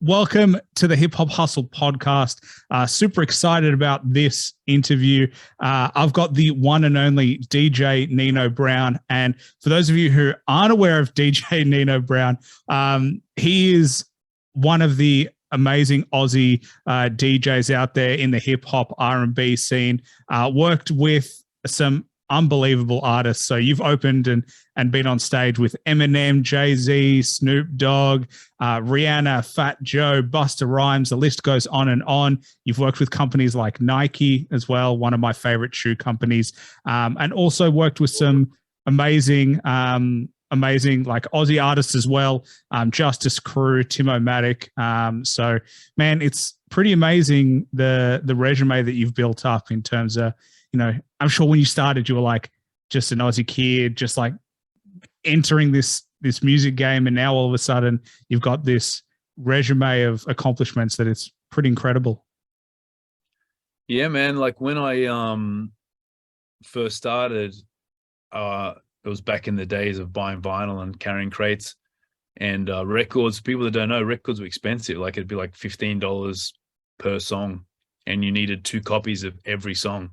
welcome to the Hip Hop Hustle podcast. Super excited about this interview. I've got the one and only DJ Nino Brown. And for those of you who aren't aware of DJ Nino Brown, he is one of the amazing Aussie DJs out there in the hip hop R&B scene. Worked with some unbelievable artists. So you've opened and been on stage with Eminem, Jay-Z, Snoop Dogg, Rhianna, Fat Joe, Busta Rhymes. The list goes on and on. You've worked with companies like Nike as well, one of my favorite shoe companies, and also worked with some amazing like Aussie artists as well. Justice Crew, Timo-Matic. So man, it's pretty amazing the resume that you've built up in terms of, you know, I'm sure when you started, you were like just an Aussie kid, just like entering this music game. And now all of a sudden you've got this resume of accomplishments that it's pretty incredible. Yeah, man. Like when I first started, it was back in the days of buying vinyl and carrying crates and records. People that don't know, records were expensive. Like it'd be like $15 per song and you needed 2 copies of every song.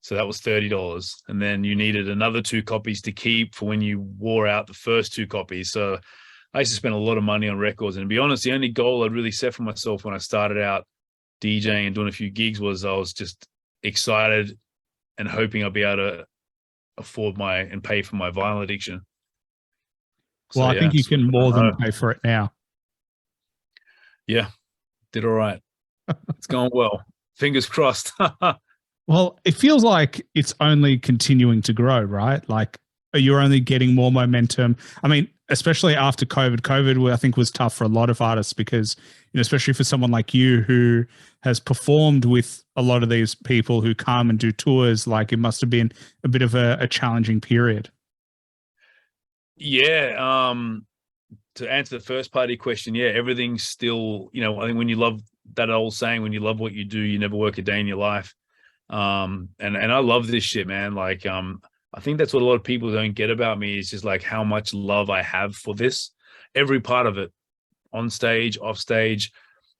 So that was $30. And then you needed another 2 copies to keep for when you wore out the first 2 copies. So I used to spend a lot of money on records. And to be honest, the only goal I'd really set for myself when I started out DJing and doing a few gigs was I was just excited and hoping I'd be able to afford and pay for my vinyl addiction. Well, I think you can more than pay for it now. Yeah, did all right. It's going well. Fingers crossed. Well, it feels like it's only continuing to grow, right? Like you're only getting more momentum. I mean, especially after COVID. COVID, I think, was tough for a lot of artists because, you know, especially for someone like you who has performed with a lot of these people who come and do tours, like it must have been a bit of a challenging period. Yeah. To answer the first part of your question, yeah, everything's still, you know, I think when you love that old saying, when you love what you do, you never work a day in your life. And I love this shit, man. Like, I think that's what a lot of people don't get about me is just like how much love I have for this, every part of it, on stage, off stage,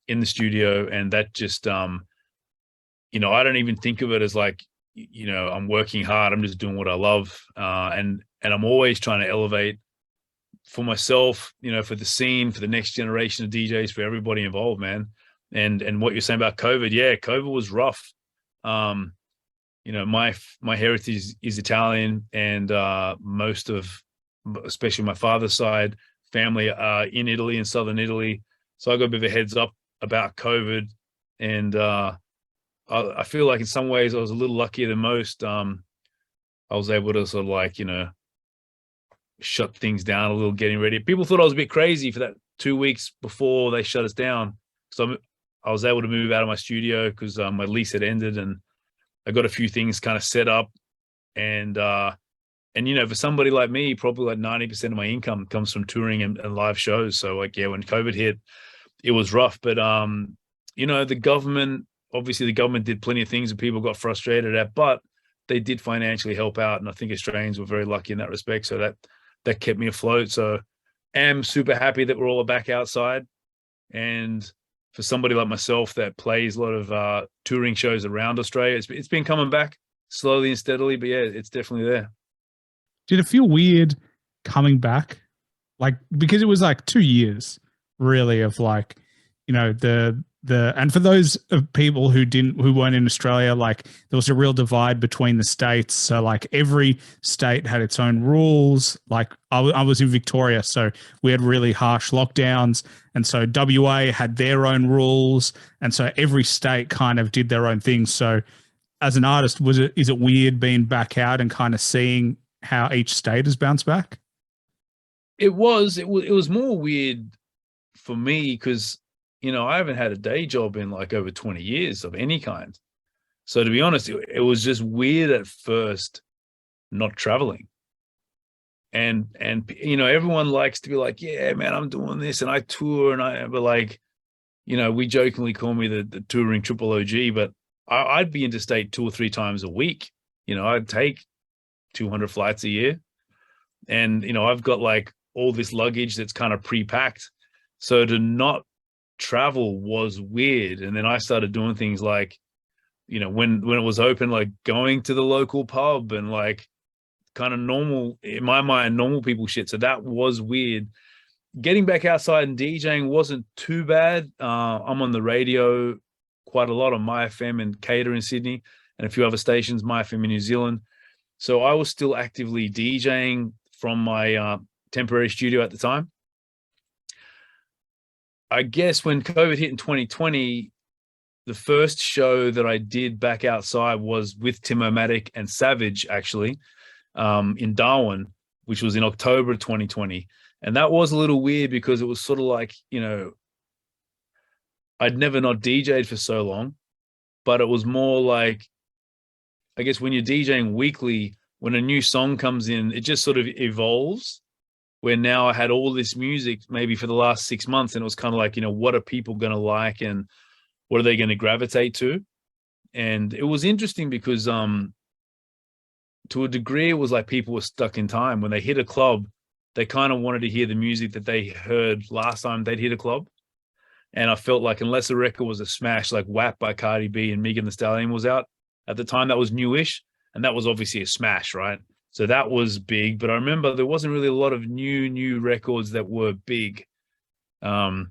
in the studio. And that just, you know, I don't even think of it as like, you know, I'm working hard. I'm just doing what I love. And I'm always trying to elevate for myself, you know, for the scene, for the next generation of DJs, for everybody involved, man. And what you're saying about COVID, yeah, COVID was rough. You know, my heritage is Italian, and most of, especially my father's side, family are in Italy, in southern Italy. So I got a bit of a heads up about COVID, and I feel like in some ways I was a little luckier than most. I was able to sort of like, you know, shut things down a little, getting ready. People thought I was a bit crazy for that 2 weeks before they shut us down. So I was able to move out of my studio because my lease had ended, and I got a few things kind of set up. And you know, for somebody like me, probably like 90% of my income comes from touring and live shows. So like, yeah, when COVID hit, it was rough. But you know, the government did plenty of things that people got frustrated at, but they did financially help out. And I think Australians were very lucky in that respect. So that kept me afloat. So am super happy that we're all back outside. And for somebody like myself that plays a lot of touring shows around Australia, it's been coming back slowly and steadily, but yeah, it's definitely there. Did it feel weird coming back? Like, because it was like 2 years really of like, you know, and for those of people who weren't in Australia, like there was a real divide between the states. So like every state had its own rules. Like I was in Victoria, so we had really harsh lockdowns. And so WA had their own rules. And so every state kind of did their own thing. So as an artist, is it weird being back out and kind of seeing how each state has bounced back? It was more weird for me because, you know, I haven't had a day job in like over 20 years of any kind. So to be honest, it was just weird at first not traveling. And you know, everyone likes to be like, yeah, man, I'm doing this and I tour but like, you know, we jokingly call me the touring triple OG, but I'd be interstate 2 or 3 times a week. You know, I'd take 200 flights a year. And, you know, I've got like all this luggage that's kind of pre-packed. So to not travel was weird. And then I started doing things like, you know, when it was open, like going to the local pub and like kind of normal, in my mind, normal people shit. So that was weird. Getting back outside and DJing wasn't too bad. I'm on the radio quite a lot on My FM and Cater in Sydney and a few other stations, My FM in New Zealand. So I was still actively DJing from my temporary studio at the time. I guess when COVID hit in 2020, the first show that I did back outside was with Tim-O-Matic and Savage, actually, in Darwin, which was in October of 2020. And that was a little weird because it was sort of like, you know, I'd never not DJed for so long, but it was more like, I guess when you're DJing weekly, when a new song comes in, it just sort of evolves. Where now I had all this music maybe for the last 6 months, and it was kind of like, you know, what are people going to like and what are they going to gravitate to? And it was interesting because to a degree, it was like people were stuck in time. When they hit a club, they kind of wanted to hear the music that they heard last time they'd hit a club. And I felt like unless a record was a smash, like WAP by Cardi B and Megan Thee Stallion was out at the time, that was newish. And that was obviously a smash, right? So that was big. But I remember there wasn't really a lot of new records that were big. So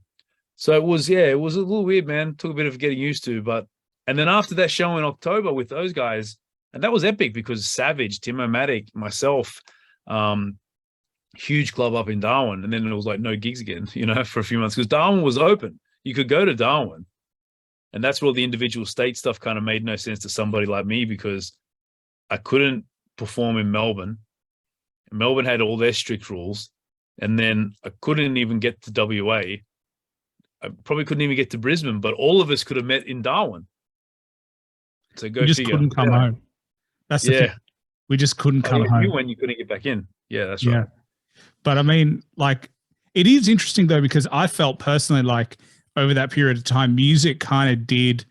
it was a little weird, man. Took a bit of getting used to. And then after that show in October with those guys, and that was epic because Savage, Tim-O-Matic, myself, huge club up in Darwin. And then it was like no gigs again, you know, for a few months because Darwin was open. You could go to Darwin. And that's where the individual state stuff kind of made no sense to somebody like me because I couldn't perform in Melbourne. Melbourne had all their strict rules. And then I couldn't even get to WA. I probably couldn't even get to Brisbane, but all of us could have met in Darwin. So go we just figure. couldn't come home. That's the thing. We just couldn't come home. You when you couldn't get back in. Yeah, that's right. But I mean, like, it is interesting though, because I felt personally like over that period of time, music kind of did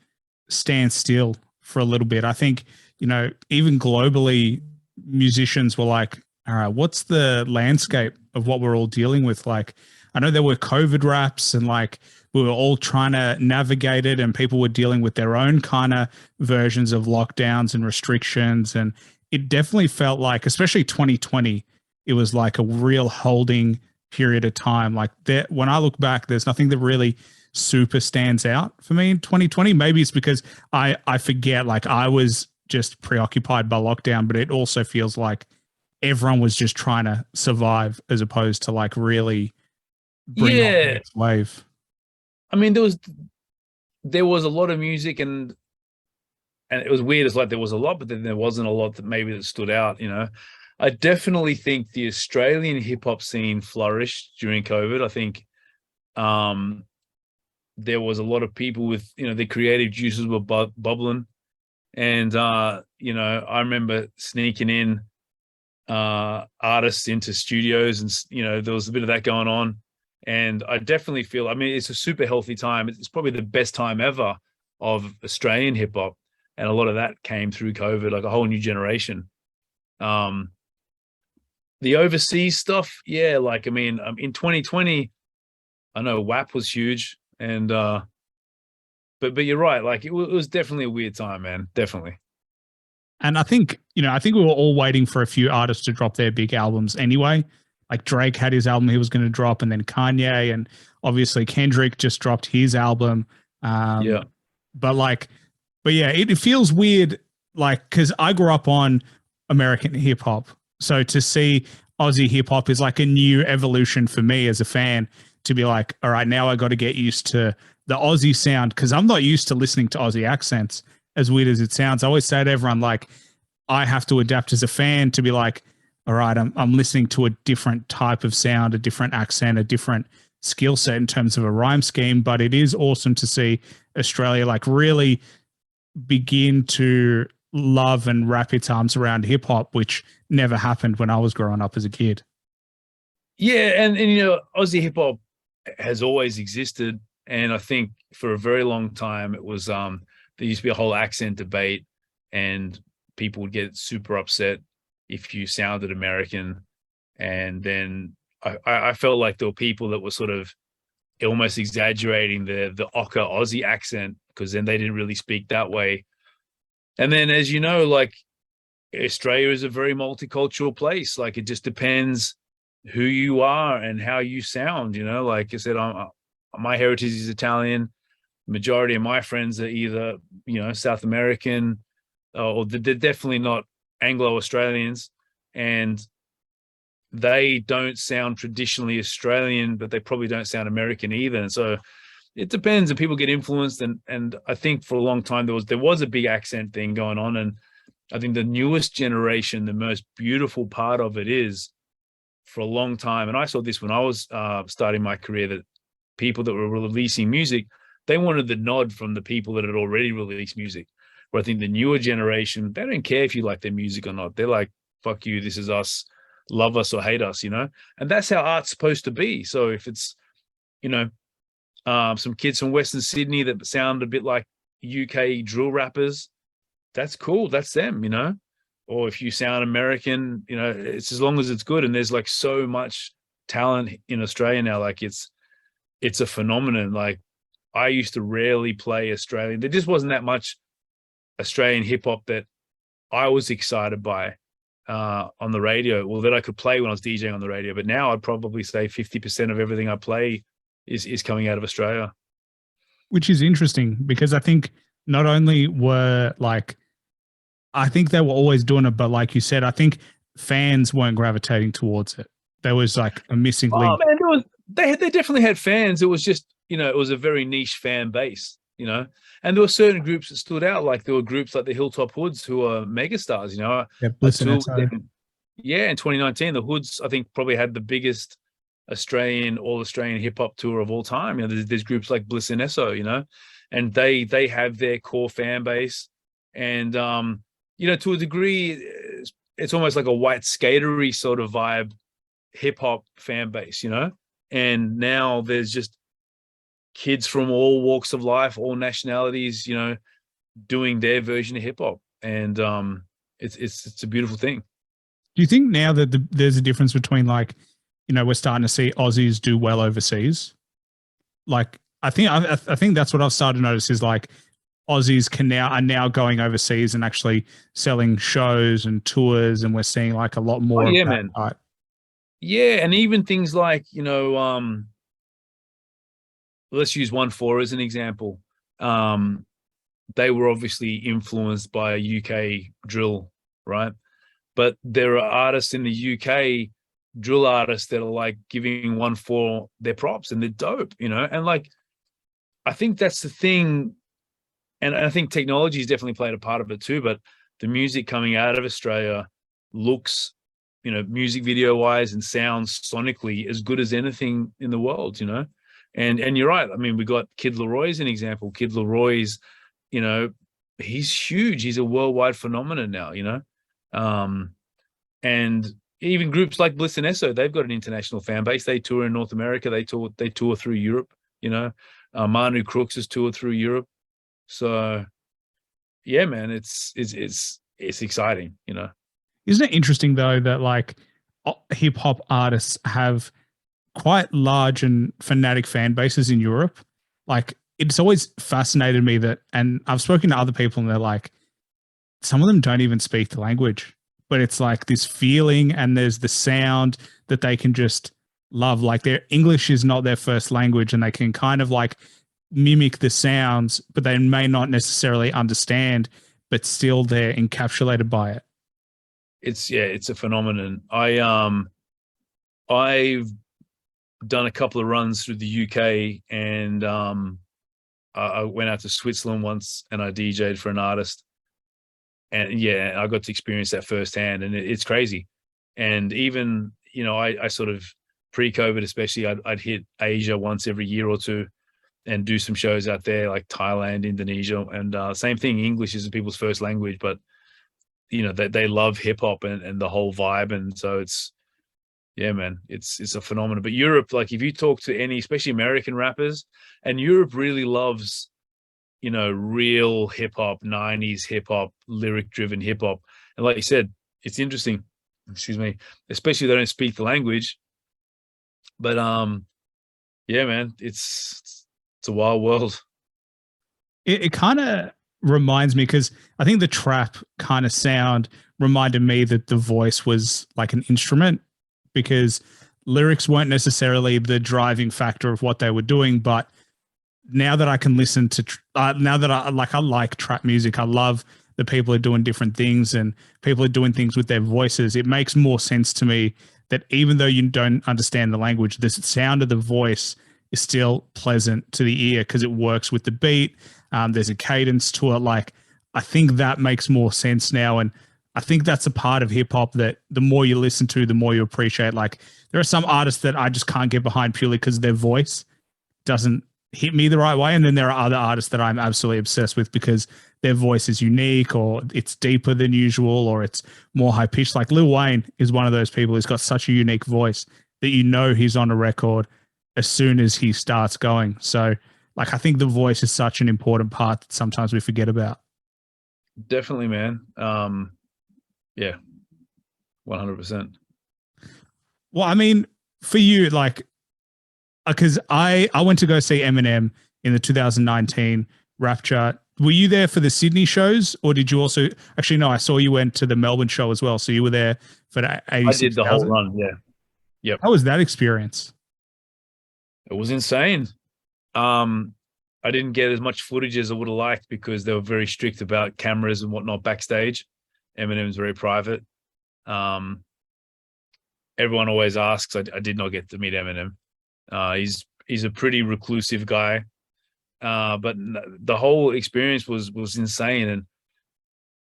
stand still for a little bit. I think, you know, even globally, musicians were like, all right, what's the landscape of what we're all dealing with? Like, I know there were COVID raps and like we were all trying to navigate it and people were dealing with their own kind of versions of lockdowns and restrictions. And it definitely felt like, especially 2020, it was like a real holding period of time. Like that, when I look back, there's nothing that really super stands out for me in 2020. Maybe it's because I forget, like I was just preoccupied by lockdown, but it also feels like everyone was just trying to survive as opposed to like really bring on the next wave. I mean, there was a lot of music and it was weird. It's like there was a lot, but then there wasn't a lot that stood out, you know. I definitely think the Australian hip hop scene flourished during COVID. I think there was a lot of people with, you know, the creative juices were bubbling. And, you know, I remember sneaking in artists into studios and, you know, there was a bit of that going on. And I definitely feel, I mean, it's a super healthy time. It's probably the best time ever of Australian hip hop. And a lot of that came through COVID, like a whole new generation. The overseas stuff, yeah, like, I mean, in 2020, I know WAP was huge. And, but you're right. Like it was definitely a weird time, man. Definitely. And I think, you know, we were all waiting for a few artists to drop their big albums anyway. Like Drake had his album he was going to drop, and then Kanye, and obviously Kendrick just dropped his album. But yeah, it feels weird. Like, cause I grew up on American hip hop. So to see Aussie hip hop is like a new evolution for me as a fan to be like, all right, now I got to get used to the Aussie sound. Cause I'm not used to listening to Aussie accents, as weird as it sounds. I always say to everyone, like, I have to adapt as a fan to be like, all right, I'm listening to a different type of sound, a different accent, a different skill set in terms of a rhyme scheme. But it is awesome to see Australia like really begin to love and wrap its arms around hip hop, which never happened when I was growing up as a kid. Yeah. And you know, Aussie hip hop has always existed. And I think for a very long time, it was, there used to be a whole accent debate and people would get super upset if you sounded American. And then I felt like there were people that were sort of almost exaggerating the Ocker Aussie accent, because then they didn't really speak that way. And then, as you know, like Australia is a very multicultural place. Like it just depends who you are and how you sound. Like I said, my heritage is Italian. Majority of my friends are either South American, or they're definitely not Anglo-Australians, and they don't sound traditionally Australian, but they probably don't sound American either. And so it depends, and people get influenced. And I think for a long time there was a big accent thing going on. And I think the newest generation, the most beautiful part of it is, for a long time, and I saw this when I was starting my career, that people that were releasing music, they wanted the nod from the people that had already released music. Where I think the newer generation, they don't care if you like their music or not. They're like, fuck you, this is us, love us or hate us, And that's how art's supposed to be. So if it's, some kids from Western Sydney that sound a bit like UK drill rappers, that's cool. That's them, Or if you sound American, it's as long as it's good. And there's like so much talent in Australia now. Like it's a phenomenon. Like I used to rarely play Australian. There just wasn't that much Australian hip hop that I was excited by on the radio, or that I could play when I was DJing on the radio. But now I'd probably say 50% of everything I play is coming out of Australia. Which is interesting, because I think not only were I think they were always doing it, but like you said, I think fans weren't gravitating towards it. There was like a missing link. Oh man, they definitely had fans. It was just, it was a very niche fan base, and there were certain groups that stood out. Like there were groups like the Hilltop Hoods who are megastars, Yeah, in 2019, the Hoods, I think, probably had the biggest all Australian hip hop tour of all time. There's groups like Bliss and Esso, and they have their core fan base. And to a degree, it's almost like a white skatery sort of vibe hip hop fan base, and now there's just kids from all walks of life, all nationalities, doing their version of hip hop. And it's a beautiful thing. Do you think now that there's a difference between we're starting to see Aussies do well overseas? Like, I think that's what I've started to notice is like Aussies are now going overseas and actually selling shows and tours, and we're seeing like a lot more. Oh, yeah, man. Type. Yeah, and even things like let's use 1-4 as an example. They were obviously influenced by UK drill, right? But there are artists in the UK, drill artists, that are like giving 1-4 their props, and they're dope, and like I think that's the thing. And I think technology has definitely played a part of it too, but the music coming out of Australia looks, music video wise and sounds sonically as good as anything in the world, and you're right. I mean, we got Kid Leroy as an example. Kid Leroy's, he's huge. He's a worldwide phenomenon now, and even groups like Bliss and Esso, they've got an international fan base. They tour in North America. They tour through Europe, Manu Crooks has toured through Europe. So yeah, man, it's exciting, Isn't it interesting though that like hip hop artists have quite large and fanatic fan bases in Europe? Like it's always fascinated me that, and I've spoken to other people and they're like, some of them don't even speak the language, but it's like this feeling and there's the sound that they can just love. Like their English is not their first language and they can kind of like mimic the sounds, but they may not necessarily understand, but still they're encapsulated by it. It's a phenomenon. I've done a couple of runs through the UK, and I went out to Switzerland once and I DJ'd for an artist, and yeah, I got to experience that firsthand, and it's crazy. And even, I sort of pre-COVID, especially, I'd hit Asia once every year or two and do some shows out there, like Thailand, Indonesia, and same thing. English is people's first language, but they love hip hop and the whole vibe, and so yeah, man, it's a phenomenon. But Europe, like if you talk to any, especially American rappers, and Europe really loves, real hip hop, 90s hip hop, lyric driven hip hop, and like you said, it's interesting. Excuse me, especially if they don't speak the language, but Yeah, man, it's a wild world. It kind of reminds me, because I think the trap kind of sound reminded me that the voice was like an instrument, because lyrics weren't necessarily the driving factor of what they were doing. But now that I can listen to, now that I like trap music, I love that people are doing different things and people are doing things with their voices. It makes more sense to me that even though you don't understand the language, the sound of the voice is still pleasant to the ear because it works with the beat. There's a cadence to it. Like, I think that makes more sense now. And I think that's a part of hip hop that the more you listen to, the more you appreciate. Like, there are some artists that I just can't get behind purely because their voice doesn't hit me the right way. And then there are other artists that I'm absolutely obsessed with because their voice is unique, or it's deeper than usual, or it's more high pitched. Like Lil Wayne is one of those people who's got such a unique voice that you know he's on a record as soon as he starts going. So, like, I think the voice is such an important part that sometimes we forget about. Definitely, man. Yeah, 100%. Well, I mean, for you, like, because I went to go see Eminem in the 2019 Rapture. Were you there for the Sydney shows, or did you also actually? No, I saw you went to the Melbourne show as well. So you were there for the I did the whole 86,000. run. Yeah. Yep. How was that experience? It was insane. I didn't get as much footage as I would have liked because they were very strict about cameras and whatnot backstage. Eminem's very private. Everyone always asks. I did not get to meet Eminem. He's a pretty reclusive guy. But the whole experience was insane. And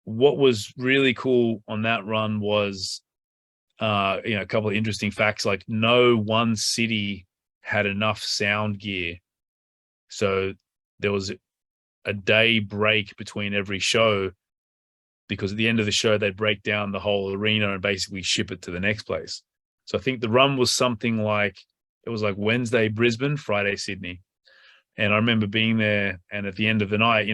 what was really cool on that run was, a couple of interesting facts. Like, no one city had enough sound gear, so there was a day break between every show, because at the end of the show they'd break down the whole arena and basically ship it to the next place. So I think the run was something like, it was like Wednesday Brisbane, Friday Sydney. And I remember being there, and at the end of the night,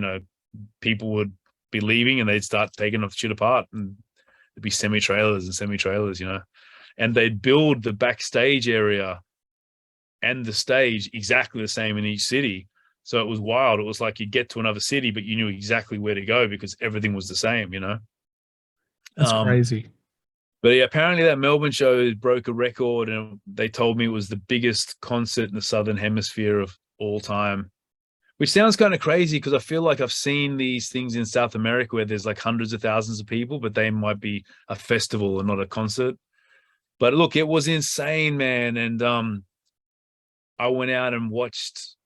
people would be leaving and they'd start taking the shit apart, and there'd be semi-trailers, and they'd build the backstage area and the stage exactly the same in each city. So it was wild. It was like you get to another city, but you knew exactly where to go because everything was the same, That's crazy. But yeah, apparently that Melbourne show broke a record, and they told me it was the biggest concert in the Southern Hemisphere of all time, which sounds kind of crazy because I feel like I've seen these things in South America where there's like hundreds of thousands of people, but they might be a festival and not a concert. But look, it was insane, man. And I went out and watched,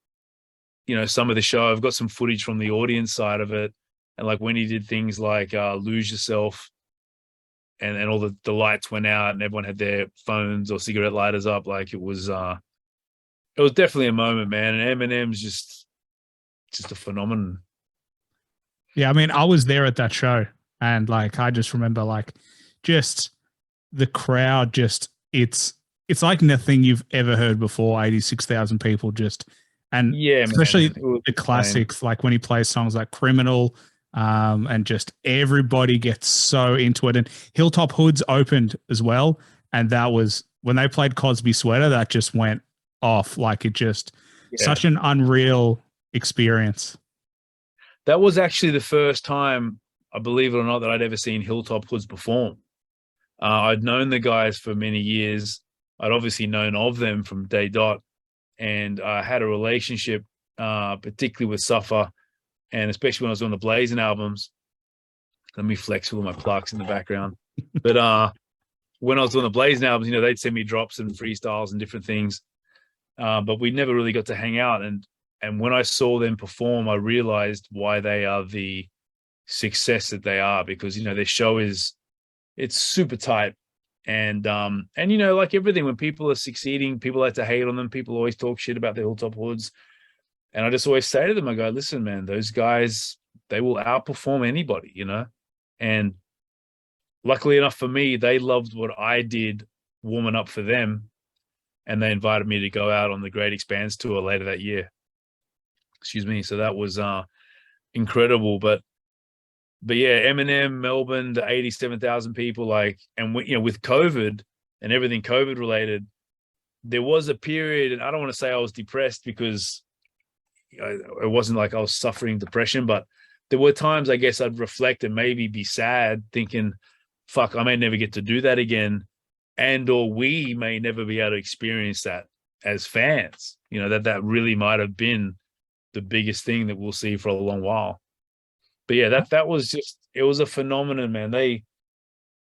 some of the show. I've got some footage from the audience side of it. And like when he did things like Lose Yourself, and all the lights went out and everyone had their phones or cigarette lighters up, like it was definitely a moment, man. And Eminem's just a phenomenon. Yeah, I mean, I was there at that show, and like I just remember, like, just the crowd. Just it's like nothing you've ever heard before. 86,000 people, and yeah, especially man, the classics, like when he plays songs like Criminal, and just everybody gets so into it. And Hilltop Hoods opened as well, and that was when they played Cosby Sweater. That just went off. Like, it just such an unreal experience. That was actually the first time, I believe it or not, that I'd ever seen Hilltop Hoods perform. I'd known the guys for many years. I'd obviously known of them from day dot, and I had a relationship, particularly with Suffer, and especially when I was on the Blazing albums. Let me flex with my plaques in the background. But when I was on the Blazing albums, they'd send me drops and freestyles and different things. But we never really got to hang out. And when I saw them perform, I realized why they are the success that they are, because, their show it's super tight. And like everything, when people are succeeding, people like to hate on them. People always talk shit about the Hilltop Hoods. And I just always say to them, I go, listen, man, those guys, they will outperform anybody, And luckily enough for me, they loved what I did warming up for them. And they invited me to go out on the Great Expanse tour later that year. Excuse me. So that was incredible. But yeah, Eminem, Melbourne, the 87,000 people, like, and with COVID and everything COVID related, there was a period, and I don't want to say I was depressed because it wasn't like I was suffering depression, but there were times I guess I'd reflect and maybe be sad, thinking, fuck, I may never get to do that again. And or we may never be able to experience that as fans. You know, that really might have been the biggest thing that we'll see for a long while. But yeah, that was just, it was a phenomenon, man.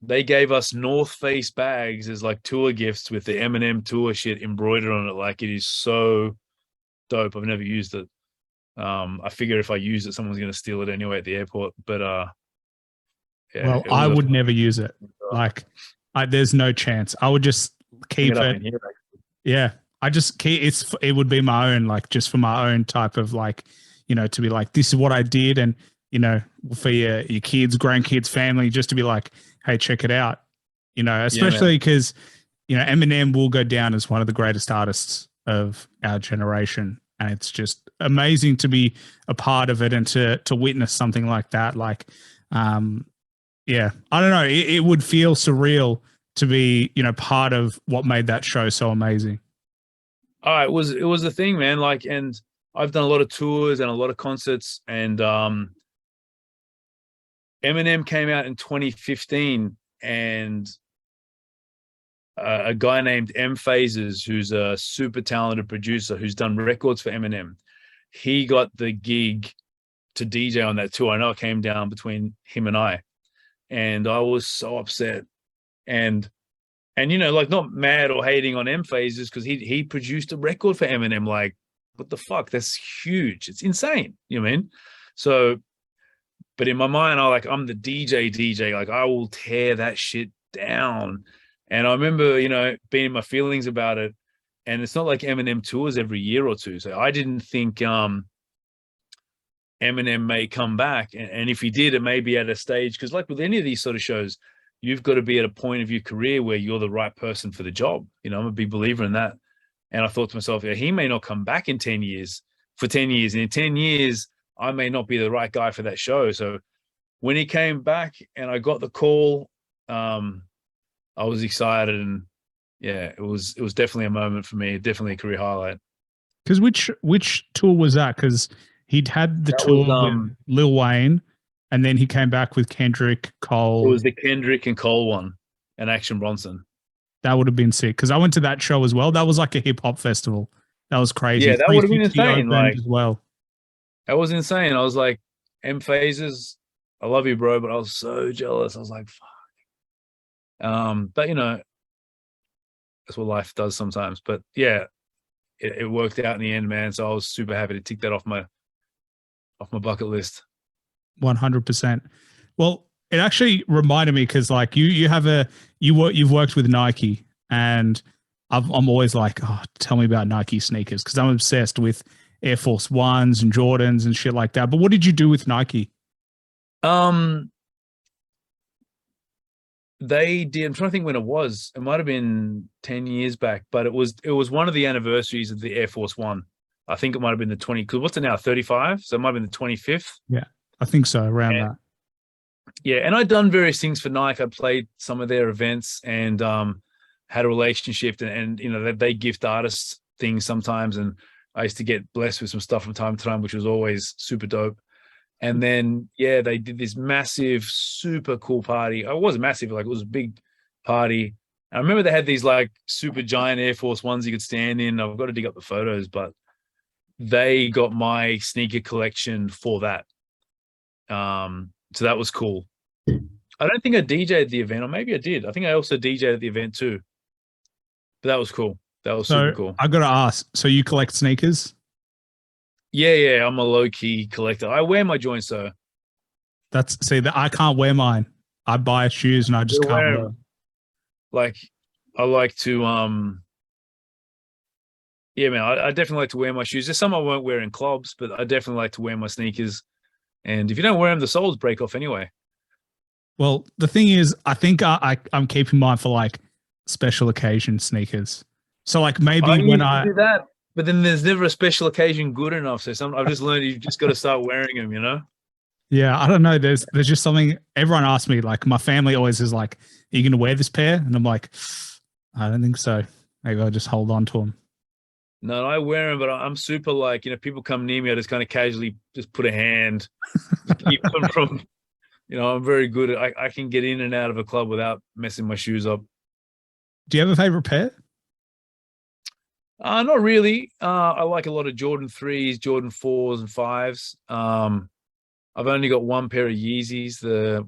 They gave us North Face bags as like tour gifts with the Eminem tour shit embroidered on it. Like, it is so dope. I've never used it. I figure if I use it, someone's going to steal it anyway at the airport. But yeah, well, I would never use it. Like, there's no chance. I would just keep it. Here, yeah, I just keep it would be my own, like, just for my own type of, like, you know, to be like, this is what I did, and you know, for your kids, grandkids, family, just to be like, hey, check it out. You know, especially because you know Eminem will go down as one of the greatest artists of our generation. And it's just amazing to be a part of it and to witness something like that. Like, yeah, I don't know. It would feel surreal to be, you know, part of what made that show so amazing. Oh, it was a thing, man. Like, and I've done a lot of tours and a lot of concerts, and Eminem came out in 2015, and a guy named M Phases, who's a super talented producer who's done records for Eminem. He got the gig to DJ on that tour. I know it came down between him and I was so upset. And you know, like, not mad or hating on M Phases because he produced a record for Eminem. Like, what the fuck? That's huge. It's insane. You know what I mean? So, but in my mind, I'm the DJ. Like, I will tear that shit down. And I remember, you know, being in my feelings about it. And it's not like Eminem tours every year or two. So I didn't think Eminem may come back. And if he did, it may be at a stage. Because like with any of these sort of shows, you've got to be at a point of your career where you're the right person for the job. You know, I'm a big believer in that. And I thought to myself, yeah, he may not come back in 10 years, for 10 years. And in 10 years, I may not be the right guy for that show. So when he came back and I got the call, I was excited, and yeah, it was definitely a moment for me, definitely a career highlight. Because which tour was that? Because he'd had the tour with Lil Wayne, and then he came back with Kendrick, Cole. It was the Kendrick and Cole one, and Action Bronson. That would have been sick because I went to that show as well. That was like a hip hop festival. That was crazy. Yeah, that would have been insane. Like, as well. That was insane. I was like, M Phases, I love you, bro, but I was so jealous. I was like, fuck. But you know, that's what life does sometimes. But yeah, it worked out in the end, man. So I was super happy to tick that off my bucket list. 100%. Well, it actually reminded me because like you've worked with Nike, and I'm always like, oh, tell me about Nike sneakers because I'm obsessed with Air Force Ones and Jordans and shit like that. But what did you do with Nike? They did. I'm trying to think when it was. It might have been 10 years back, but it was one of the anniversaries of the Air Force One. I think it might have been the 20. Because what's it now? 35. So it might have been the 25th. Yeah, I think so. Around that. Yeah, and I'd done various things for Nike. I played some of their events and had a relationship, and you know they gift artists things sometimes, and I used to get blessed with some stuff from time to time, which was always super dope. And then, yeah, they did this massive, super cool party. It wasn't massive, like it was a big party. I remember they had these like super giant Air Force Ones you could stand in. I've got to dig up the photos, but they got my sneaker collection for that. So that was cool. I don't think I DJ'd at the event, or maybe I did. I think I also DJ'd at the event too. But that was cool. That was super cool. I got to ask, so you collect sneakers? Yeah, I'm a low-key collector. I wear my joints though. I can't wear mine. I buy shoes and I just can't wear them. Like, I like to yeah, man, I definitely like to wear my shoes. There's some I won't wear in clubs, but I definitely like to wear my sneakers. And if you don't wear them, the soles break off anyway. Well, the thing is, I think I'm keeping mine for like special occasion sneakers. So like maybe when I do that, but then there's never a special occasion good enough. So I've just learned you've just got to start wearing them, you know? Yeah, I don't know. There's just something everyone asks me, like my family always is like, are you going to wear this pair? And I'm like, I don't think so. Maybe I'll just hold on to them. No, I wear them, but I'm super like, people come near me, I just kind of casually just put a hand, just keep them from, I'm very good at, I can get in and out of a club without messing my shoes up. Do you have a favorite pair? Not really. I like a lot of Jordan 3s, Jordan 4s and 5s. I've only got one pair of Yeezys, I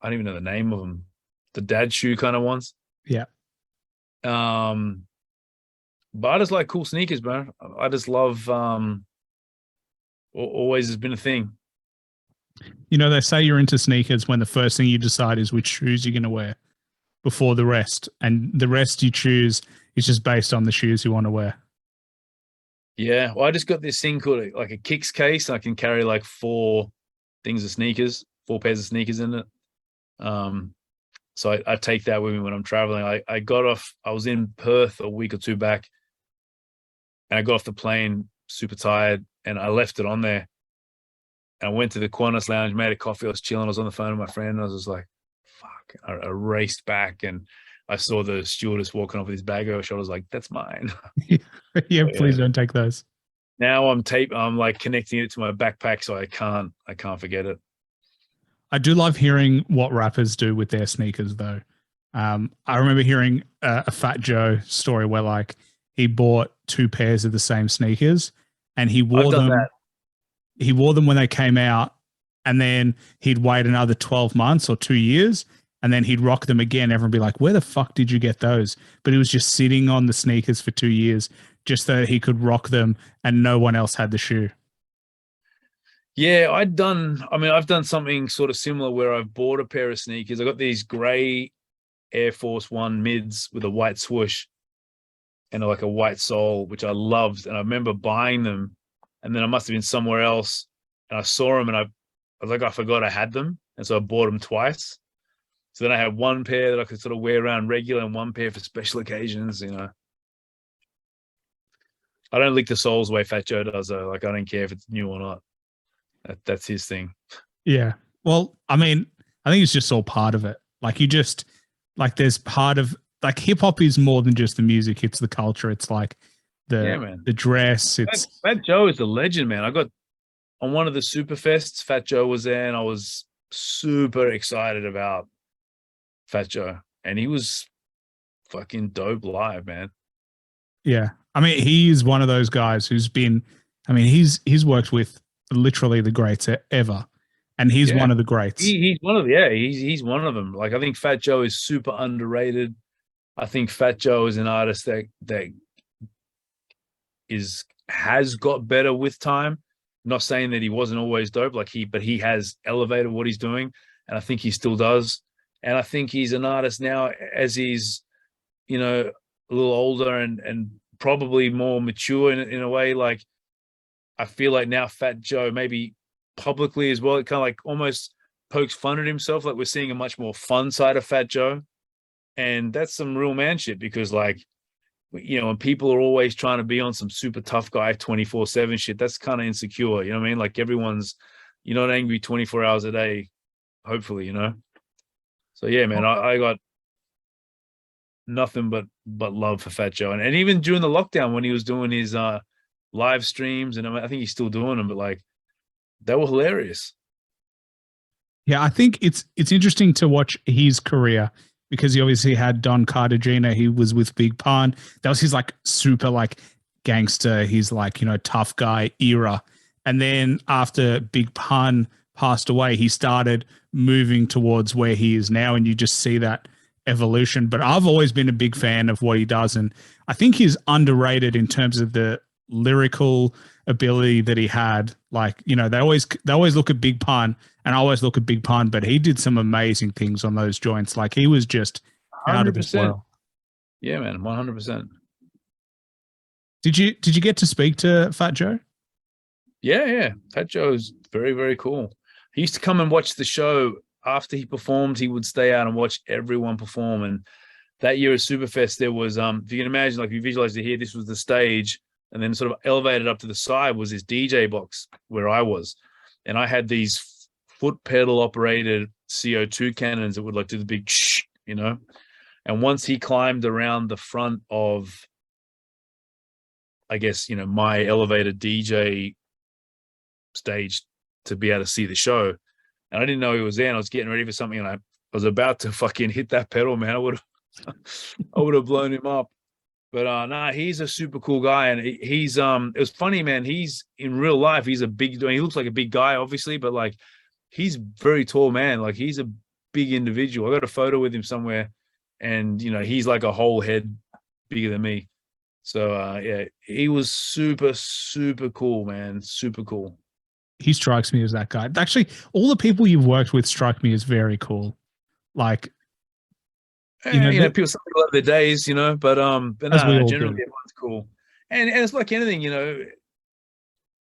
don't even know the name of them, the dad shoe kind of ones. Yeah. But I just like cool sneakers, bro. I just love, always has been a thing. They say you're into sneakers when the first thing you decide is which shoes you're going to wear before the rest. And the rest you choose is just based on the shoes you want to wear. Yeah. Well, I just got this thing called like a kicks case. I can carry like 4 pairs of sneakers in it. So I take that with me when I'm traveling. I was in Perth a week or 2 back, and I got off the plane super tired, and I left it on there. And I went to the Qantas lounge, made a coffee. I was chilling. I was on the phone with my friend, and I was just like, fuck. I raced back, and I saw the stewardess walking off with his bag over her shoulder. I was like, that's mine. Yeah, please don't take those. Now I'm like connecting it to my backpack, so I can't forget it. I do love hearing what rappers do with their sneakers, though. I remember hearing a Fat Joe story where like he bought 2 pairs of the same sneakers, and he wore them. He wore them when they came out, and then he'd wait another 12 months or 2 years, and then he'd rock them again. Everyone would be like, "Where the fuck did you get those?" But he was just sitting on the sneakers for 2 years just so he could rock them, and no one else had the shoe. Yeah, I've done something sort of similar where I've bought a pair of sneakers. I got these gray Air Force One mids with a white swoosh and like a white sole, which I loved. And I remember buying them, and then I must have been somewhere else, and I saw them, and I was like, I forgot I had them. And so I bought them twice. So then I had one pair that I could sort of wear around regular and one pair for special occasions, I don't lick the soles the way Fat Joe does, though. Like, I don't care if it's new or not. That's his thing. Yeah. Well, I mean, I think it's just all part of it. Like there's part of like hip hop is more than just the music. It's the culture. It's like the dress. It's Fat Joe is a legend, man. I got on one of the super fests, Fat Joe was there, and I was super excited about Fat Joe. And he was fucking dope live, man. Yeah. I mean, he is one of those guys who's been, he's worked with literally the greats ever. And he's one of the greats. He's one of them. Like, I think Fat Joe is super underrated. I think Fat Joe is an artist that has got better with time. Not saying that he wasn't always dope, but he has elevated what he's doing, and I think he still does. And I think he's an artist now, as he's, a little older and probably more mature in a way. Like, I feel like now Fat Joe, maybe publicly as well, it kind of like almost pokes fun at himself. Like, we're seeing a much more fun side of Fat Joe, and that's some real man shit. Because like, when people are always trying to be on some super tough guy 24/7 shit, that's kind of insecure. You know what I mean? Like, you're not angry 24 hours a day, hopefully, So yeah, man, I got nothing but love for Fat Joe. And even during the lockdown when he was doing his live streams, and I think he's still doing them, but like, they were hilarious. Yeah, I think it's interesting to watch his career, because he obviously had Don Cartagena. He was with Big Pun. That was his like super like gangster, he's like, tough guy era. And then after Big Pun passed away, he started moving towards where he is now. And you just see that evolution. But I've always been a big fan of what he does. And I think he's underrated in terms of the lyrical ability that he had. Like, they always look at Big Pun, and I always look at Big Pun, but he did some amazing things on those joints. Like, he was just 100%. Out of this world. Yeah, man, 100%. Did you get to speak to Fat Joe? Yeah. Fat Joe is very, very cool. He used to come and watch the show after he performed. He would stay out and watch everyone perform. And that year at Superfest, there was, if you can imagine, like, if you visualize it here, this was the stage, and then sort of elevated up to the side was this DJ box where I was. And I had these foot pedal operated CO2 cannons that would like do the big shh, And once he climbed around the front of, I guess, my elevated DJ stage to be able to see the show, and I didn't know he was there, and I was getting ready for something, and I was about to fucking hit that pedal, man. I would have blown him up. But nah, he's a super cool guy, and he's it was funny, man. He's in real life, he's a big, he looks like a big guy, obviously, but like he's very tall, man. Like he's a big individual. I got a photo with him somewhere, and he's like a whole head bigger than me. So yeah, he was super, super cool, man. Super cool. He strikes me as that guy. Actually, all the people you've worked with strike me as very cool. Like, people love their days, but as we all generally do. everyone's cool. And it's like anything,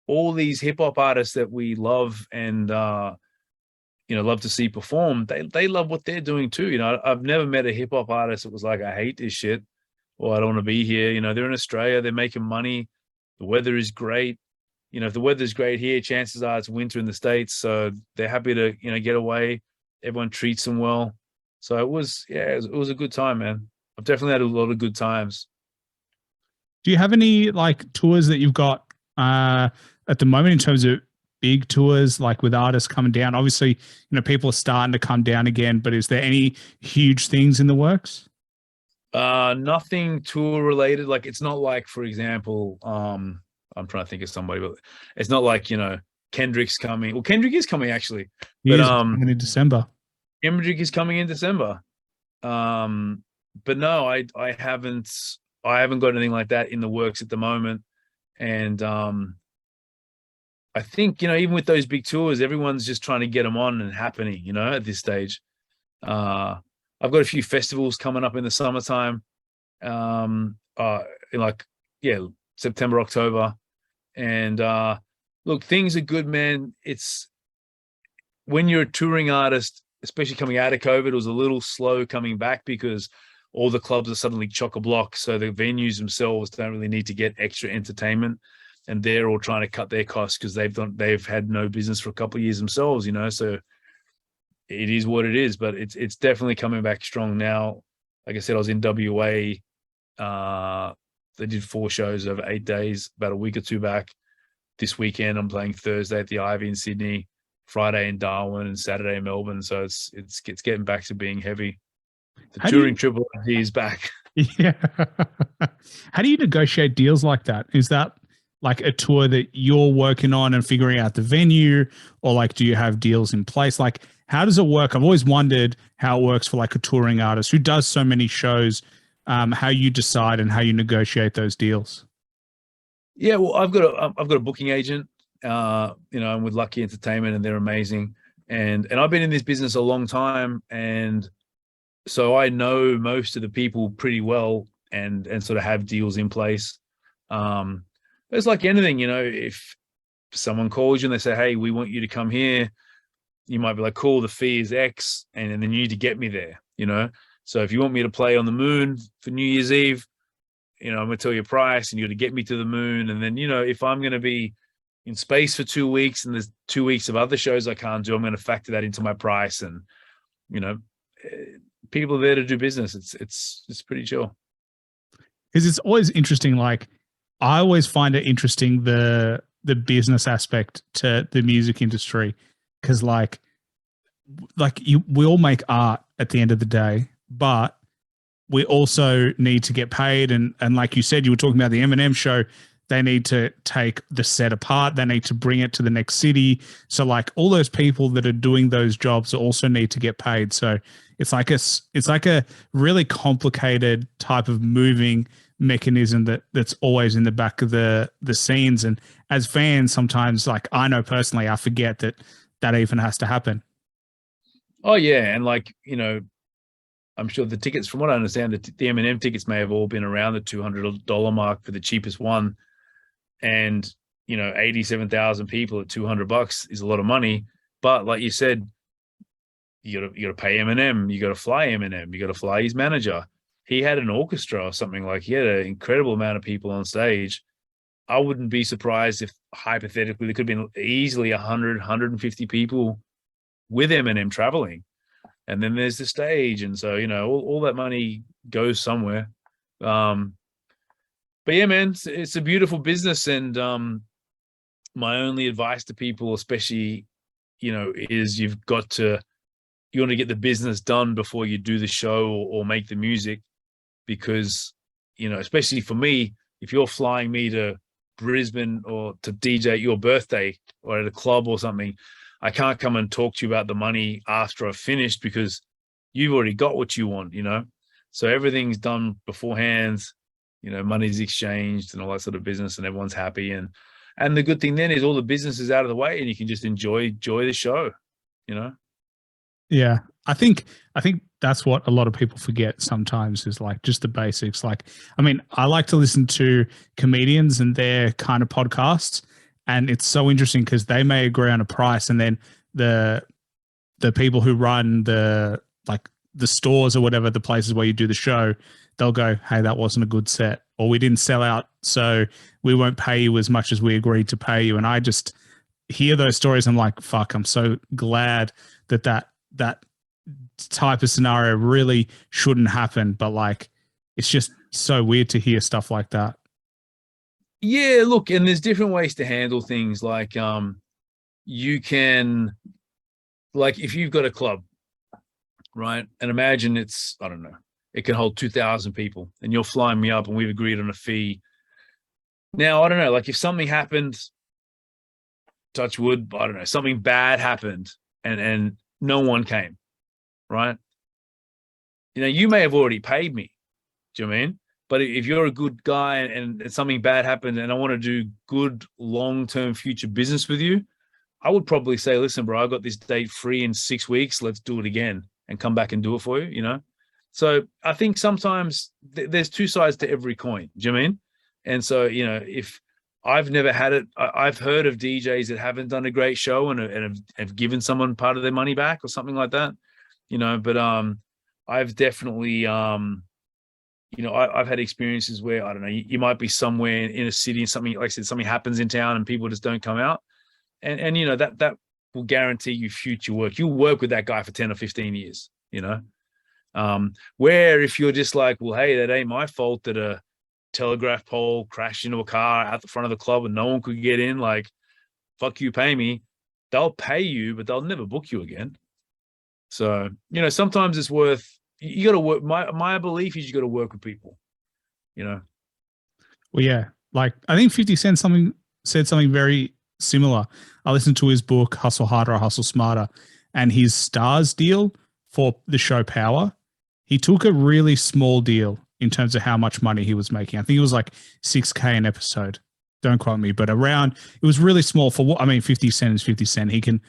all these hip hop artists that we love and love to see perform, they love what they're doing too. I've never met a hip hop artist that was like, I hate this shit, or I don't want to be here. They're in Australia, they're making money, the weather is great. If the weather's great here, chances are it's winter in the States, so they're happy to get away. Everyone treats them well. So it was a good time, man. I've definitely had a lot of good times. Do you have any like tours that you've got at the moment in terms of big tours, like with artists coming down? Obviously, people are starting to come down again, but is there any huge things in the works? Nothing tour related. Like it's not like, for example, I'm trying to think of somebody, but it's not like, Kendrick's coming. Well, Kendrick is coming actually. He is coming in December. Kendrick is coming in December. But no, I haven't got anything like that in the works at the moment. And I think, even with those big tours, everyone's just trying to get them on and happening, at this stage. I've got a few festivals coming up in the summertime. September, October. And look, things are good, man. It's when you're a touring artist, especially coming out of COVID, it was a little slow coming back because all the clubs are suddenly chock-a-block. So the venues themselves don't really need to get extra entertainment, and they're all trying to cut their costs because they've had no business for a couple of years themselves, So it is what it is, but it's definitely coming back strong now. Like I said, I was in WA. They did 4 shows over 8 days, about a week or two back. This weekend, I'm playing Thursday at the Ivy in Sydney, Friday in Darwin, and Saturday in Melbourne. So it's getting back to being heavy. The touring Triple ID is back. Yeah. How do you negotiate deals like that? Is that like a tour that you're working on and figuring out the venue, or like do you have deals in place? Like, how does it work? I've always wondered how it works for like a touring artist who does so many shows. How you decide and how you negotiate those deals? Yeah, well, I've got a booking agent. I'm with Lucky Entertainment, and they're amazing. And I've been in this business a long time, and so I know most of the people pretty well, and sort of have deals in place. It's like anything, if someone calls you and they say, "Hey, we want you to come here," you might be like, "Cool, the fee is X," and then you need to get me there, So if you want me to play on the moon for New Year's Eve, I'm going to tell you a price, and you're going to get me to the moon. And then, if I'm going to be in space for 2 weeks and there's 2 weeks of other shows I can't do, I'm going to factor that into my price. And, people are there to do business. It's pretty chill. Because it's always interesting. Like, I always find it interesting, the business aspect to the music industry. Because we all make art at the end of the day, but we also need to get paid. And like you said, you were talking about the Eminem show, they need to take the set apart. They need to bring it to the next city. So like all those people that are doing those jobs also need to get paid. So it's like a really complicated type of moving mechanism that's always in the back of the scenes. And as fans, sometimes, like I know personally, I forget that even has to happen. Oh yeah. And like, I'm sure the tickets, from what I understand, the Eminem tickets may have all been around the $200 mark for the cheapest one. And, 87,000 people at $200 is a lot of money. But like you said, you got to pay Eminem. You got to fly Eminem. You got to fly his manager. He had an orchestra or something. Like, he had an incredible amount of people on stage. I wouldn't be surprised if hypothetically there could have been easily 100, 150 people with Eminem traveling. and then there's the stage. And so, all that money goes somewhere. But yeah, man, it's a beautiful business. And my only advice to people, especially, is you want to get the business done before you do the show or make the music, because, especially for me, if you're flying me to Brisbane or to DJ at your birthday or at a club or something, I can't come and talk to you about the money after I've finished, because you've already got what you want, So everything's done beforehand, money's exchanged and all that sort of business, and everyone's happy. And the good thing then is all the business is out of the way and you can just enjoy the show, Yeah. I think that's what a lot of people forget sometimes, is like just the basics. Like, I mean, I like to listen to comedians and their kind of podcasts, and it's so interesting because they may agree on a price, and then the people who run the stores or whatever, the places where you do the show, they'll go, hey, that wasn't a good set, or we didn't sell out, so we won't pay you as much as we agreed to pay you. And I just hear those stories. I'm like, fuck, I'm so glad that type of scenario really shouldn't happen. But like, it's just so weird to hear stuff like that. Yeah, look, and there's different ways to handle things. Like, you can, like, if you've got a club, right, and imagine it's, I don't know, it can hold 2,000 people, and you're flying me up and we've agreed on a fee. Now, I don't know, like if something happened, touch wood, I don't know, something bad happened and no one came, right? You may have already paid me. Do you know what I mean? But if you're a good guy and something bad happened and I want to do good long-term future business with you, I would probably say, listen, bro, I got this date free in 6 weeks. Let's do it again and come back and do it for you, So I think sometimes there's two sides to every coin. Do you know what I mean? And so, if I've never had it, I've heard of DJs that haven't done a great show and have given someone part of their money back or something like that, but I've definitely, I've had experiences where, I don't know, you might be somewhere in a city and something, like I said, something happens in town and people just don't come out. And that will guarantee you future work. You'll work with that guy for 10 or 15 years, where if you're just like, well, hey, that ain't my fault that a telegraph pole crashed into a car out the front of the club and no one could get in, like, fuck you, pay me. They'll pay you, but they'll never book you again. So, sometimes it's worth, you got to work. My belief is you got to work with people, Well, yeah. Like, I think 50 Cent said something very similar. I listened to his book, Hustle Harder, Hustle Smarter, and his Stars deal for the show Power. He took a really small deal in terms of how much money he was making. I think it was like $6K an episode. Don't quote me, but it was really small for what, 50 Cent is 50 Cent. He can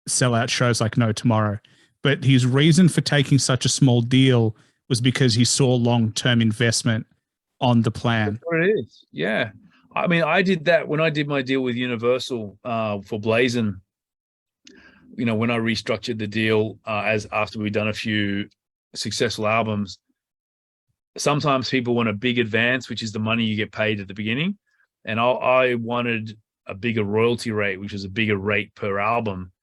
sell out shows like no tomorrow. But his reason for taking such a small deal was because he saw long-term investment on the plan. That's what it is. Yeah. I did that when I did my deal with Universal for Blazin'. When I restructured the deal after we'd done a few successful albums, sometimes people want a big advance, which is the money you get paid at the beginning. And I wanted a bigger royalty rate, which was a bigger rate per album.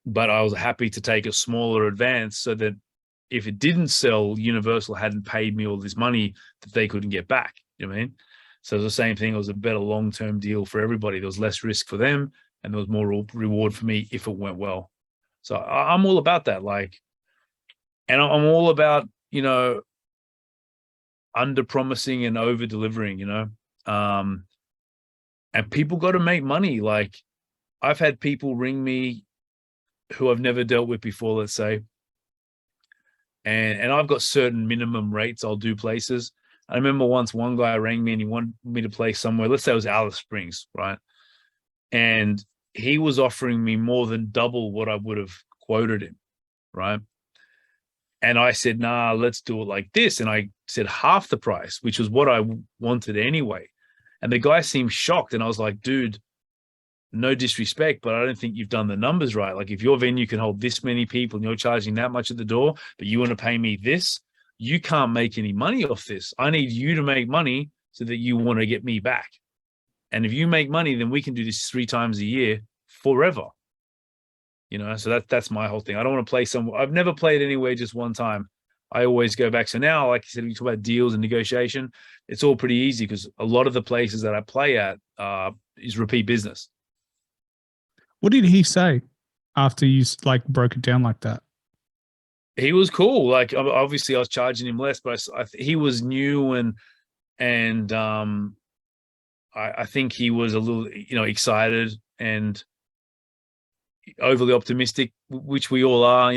But I was happy to take a smaller advance so that if it didn't sell, Universal hadn't paid me all this money that they couldn't get back. You know what I mean? So it was the same thing. It was a better long-term deal for everybody. There was less risk for them and there was more reward for me if it went well. So I'm all about that. Like, and I'm all about, under promising and over delivering, and people got to make money. Like, I've had people ring me who I've never dealt with before, let's say. And I've got certain minimum rates I'll do places. I remember once one guy rang me and he wanted me to play somewhere. Let's say it was Alice Springs, right? And he was offering me more than double what I would have quoted him, right? And I said, nah, let's do it like this. And I said half the price, which was what I wanted anyway. And the guy seemed shocked. And I was like, dude, no disrespect, but I don't think you've done the numbers right. Like, if your venue can hold this many people and you're charging that much at the door, but you want to pay me this, you can't make any money off this. I need you to make money so that you want to get me back. And if you make money, then we can do this 3 times a year forever. So that's my whole thing. I don't want to play I've never played anywhere just one time. I always go back. So now, like you said, we talk about deals and negotiation. It's all pretty easy because a lot of the places that I play at is repeat business. What did he say after you like broke it down like that? He was cool. Like obviously I was charging him less, but he was new and I think he was a little, excited and overly optimistic, which we all are,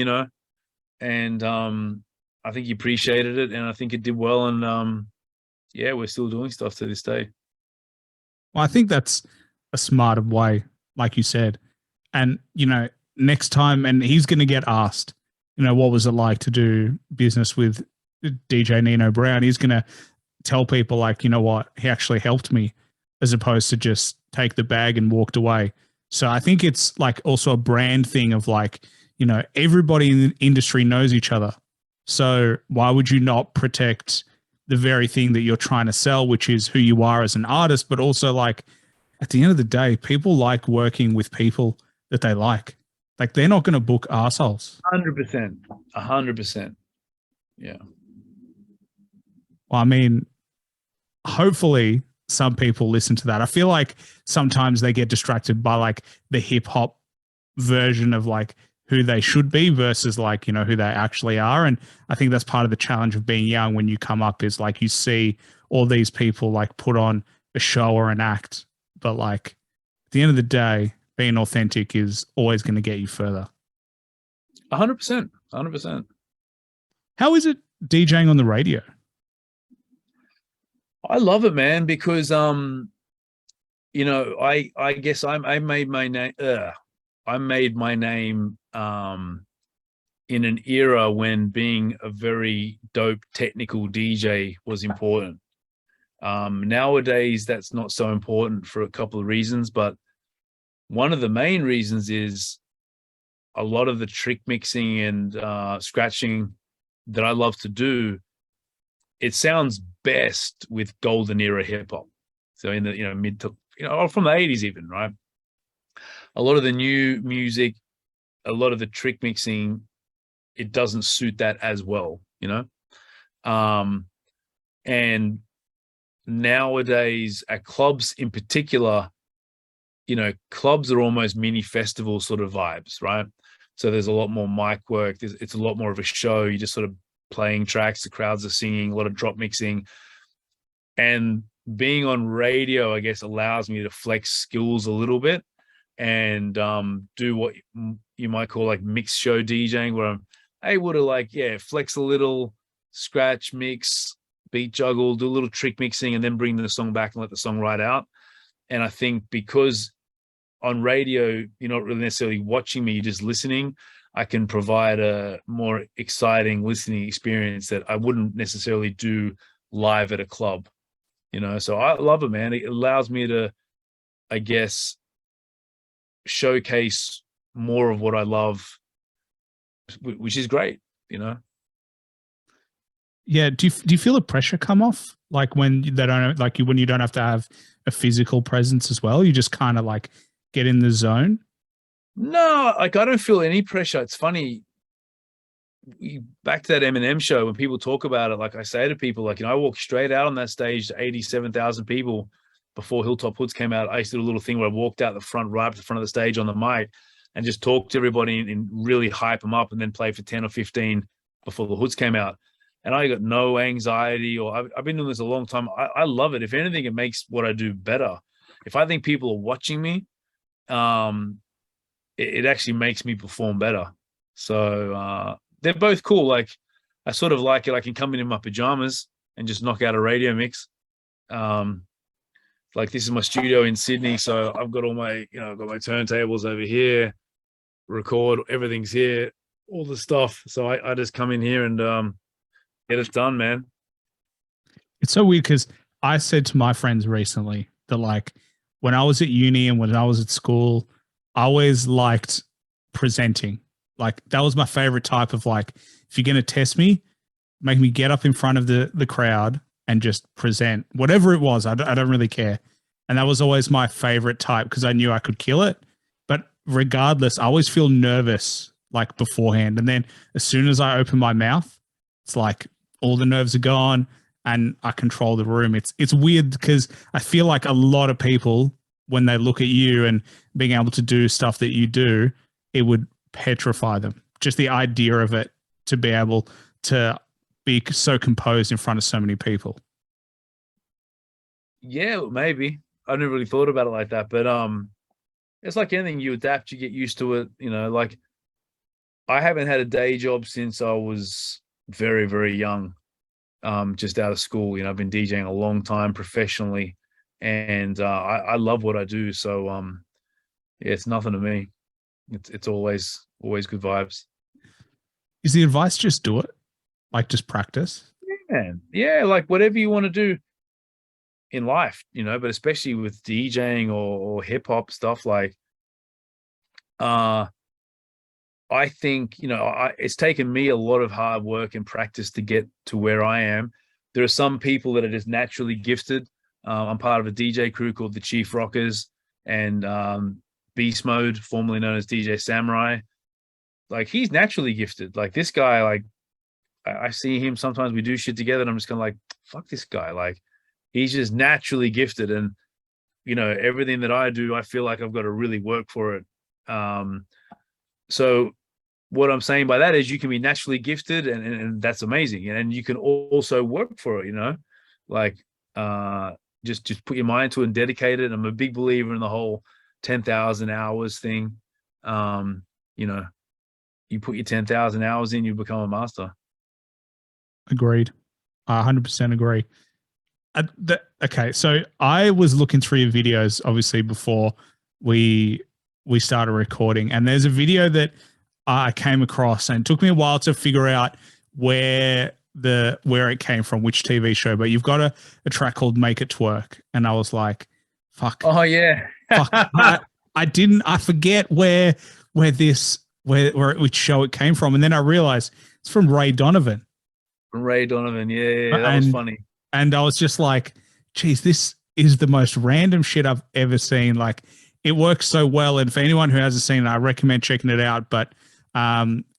and I think he appreciated it, and I think it did well. And yeah, we're still doing stuff to this day. Well, I think that's a smarter way, like you said. And, next time, and he's going to get asked, what was it like to do business with DJ Nino Brown? He's going to tell people like, you know what, he actually helped me, as opposed to just take the bag and walked away. So I think it's like also a brand thing of like, everybody in the industry knows each other. So why would you not protect the very thing that you're trying to sell, which is who you are as an artist, but also like at the end of the day, people like working with people that they like. Like they're not going to book assholes. 100%. 100%. Yeah. Well, I mean, hopefully some people listen to that. I feel like sometimes they get distracted by like the hip hop version of like who they should be versus like, who they actually are. And I think that's part of the challenge of being young when you come up is like you see all these people like put on a show or an act, but like at the end of the day, being authentic is always going to get you further. 100%. 100%. How is it DJing on the radio? I love it, man, because I guess I made my name in an era when being a very dope technical DJ was important. Nowadays that's not so important for a couple of reasons, but one of the main reasons is a lot of the trick mixing and scratching that I love to do, it sounds best with golden era hip hop. So in the mid to from the 80s even, right? A lot of the new music, a lot of the trick mixing, it doesn't suit that as well, and nowadays at clubs in particular, clubs are almost mini festival sort of vibes, right? So there's a lot more mic work. It's a lot more of a show. You just sort of playing tracks, the crowds are singing, a lot of drop mixing. And being on radio, I guess, allows me to flex skills a little bit and do what you might call like mix show DJing, where I'm able to flex a little, scratch, mix, beat juggle, do a little trick mixing, and then bring the song back and let the song ride out. And I think because on radio, you're not really necessarily watching me, you're just listening, I can provide a more exciting listening experience that I wouldn't necessarily do live at a club, So I love it, man. It allows me to, I guess, showcase more of what I love, which is great, Yeah. Do you feel the pressure come off? Like when they don't like you, when you don't have to have a physical presence as well, you just kind of like get in the zone? No, like I don't feel any pressure. It's funny. Back to that Eminem show, when people talk about it, like I say to people, like, I walked straight out on that stage to 87,000 people before Hilltop Hoods came out. I used to do a little thing where I walked out the front, right up to the front of the stage on the mic and just talked to everybody and really hype them up and then play for 10 or 15 before the Hoods came out. And I got no anxiety, or I've been doing this a long time. I love it. If anything, it makes what I do better. If I think people are watching me, it actually makes me perform better. So they're both cool. Like I sort of like it. I can come in my pajamas and just knock out a radio mix. Like this is my studio in Sydney, so I've got all my, I've got my turntables over here, record, everything's here, all the stuff. So I just come in here and get it done, man. It's so weird because I said to my friends recently that like when I was at uni and when I was at school, I always liked presenting. Like that was my favorite type of like, if you're going to test me, make me get up in front of the crowd and just present whatever it was. I don't really care. And that was always my favorite type because I knew I could kill it. But regardless, I always feel nervous like beforehand. And then as soon as I open my mouth, it's like all the nerves are gone and I control the room. It's weird because I feel like a lot of people, when they look at you and being able to do stuff that you do, it would petrify them. Just the idea of it, to be able to be so composed in front of so many people. Yeah, maybe. I never really thought about it like that, but it's like anything, you adapt, you get used to it. You know, like I haven't had a day job since I was very, very young, just out of school. You know, I've been DJing a long time professionally, and I love what I do. So yeah, it's nothing to me. It's always good vibes. Is the advice just do it? Like just practice? Yeah, like whatever you want to do in life, you know, but especially with DJing or hip hop stuff, like I think, you know, it's taken me a lot of hard work and practice to get to where I am. There are some people that are just naturally gifted. I'm part of a DJ crew called the Chief Rockers, and Beast Mode, formerly known as DJ Samurai. Like, he's naturally gifted. Like, this guy, like, I see him sometimes, we do shit together, and I'm just kind of like, fuck this guy. Like, he's just naturally gifted. And, you know, everything that I do, I feel like I've got to really work for it. So what I'm saying by that is you can be naturally gifted, and that's amazing. And you can also work for it, you know, like just put your mind to it and dedicate it. I'm a big believer in the whole 10,000 hours thing. You know, you put your 10,000 hours in, you become a master. Agreed. I 100% agree. Okay, so I was looking through your videos, obviously, before we started recording, and there's a video that I came across, and it took me a while to figure out where it came from, which TV show. But you've got a track called "Make It Twerk," and I was like, "Fuck!" Oh yeah, fuck! I forget which show it came from, and then I realized it's from Ray Donovan. Ray Donovan, yeah, that was funny. And I was just like, geez, this is the most random shit I've ever seen. Like, it works so well. And for anyone who hasn't seen it, I recommend checking it out. But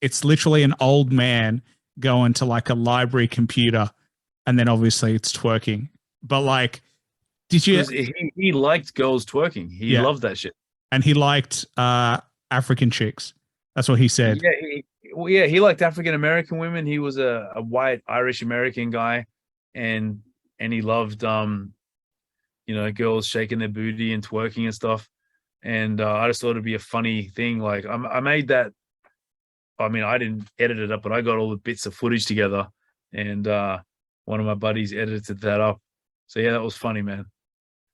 it's literally an old man going to like a library computer, and then obviously it's twerking. But like, did you? He liked girls twerking. He loved that shit. And he liked African chicks. That's what he said. Yeah, he liked African American women. He was a white Irish American guy, and he loved you know, girls shaking their booty and twerking and stuff. And I just thought it'd be a funny thing. Like, I made that. I mean, I didn't edit it up, but I got all the bits of footage together, and one of my buddies edited that up. So yeah, that was funny, man.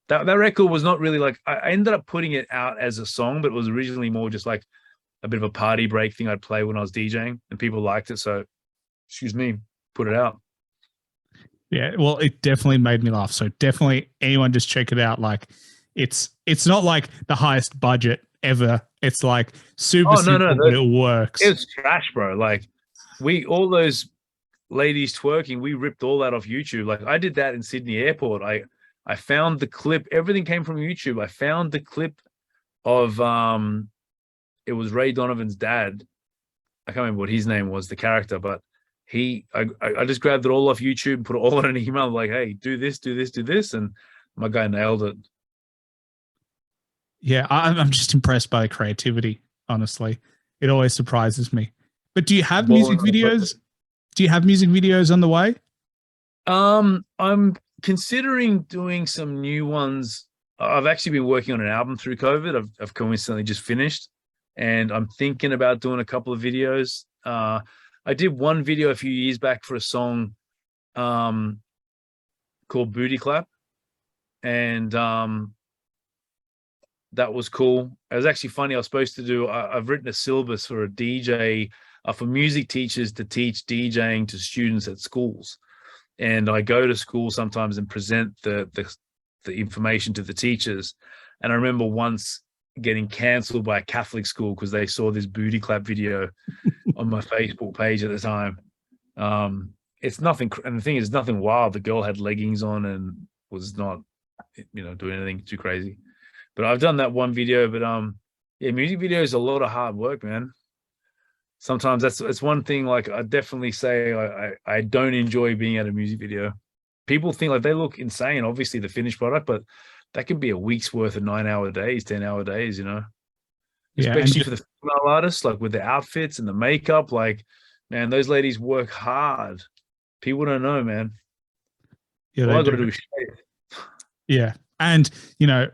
That record was not really like, I ended up putting it out as a song, but it was originally more just like a bit of a party break thing I'd play when I was DJing, and people liked it. So, excuse me, put it out. Yeah, well, it definitely made me laugh. So definitely anyone just check it out. Like, it's not like the highest budget ever. It's like super simple, but it works. It was trash, bro. Like, all those ladies twerking, we ripped all that off YouTube. Like, I did that in Sydney Airport. I found the clip. Everything came from YouTube. I found the clip of it was Ray Donovan's dad. I can't remember what his name was, the character, but I just grabbed it all off YouTube and put it all in an email, like, hey, do this, do this, do this. And my guy nailed it. Yeah, I'm just impressed by the creativity, honestly. It always surprises me. But do you have music videos? Do you have music videos on the way? I'm considering doing some new ones. I've actually been working on an album through COVID. I've coincidentally just finished, and I'm thinking about doing a couple of videos. I did one video a few years back for a song called Booty Clap, and that was cool. It was actually funny. I was supposed to do, I've written a syllabus for a DJ, for music teachers to teach DJing to students at schools. And I go to school sometimes and present the information to the teachers. And I remember once getting cancelled by a Catholic school because they saw this booty clap video on my Facebook page at the time. It's nothing, and the thing is, nothing wild. The girl had leggings on and was not, you know, doing anything too crazy. But I've done that one video. But Yeah, music video is a lot of hard work, man. Sometimes that's one thing. Like I definitely say I don't enjoy being at a music video. People think like they look insane, obviously the finished product, but that can be a week's worth of 9-hour days, 10-hour days, Yeah, and especially for the female artists, like with the outfits and the makeup. Like, man, those ladies work hard. People don't know, man. yeah, All they I got to do. do is shave. Yeah. And,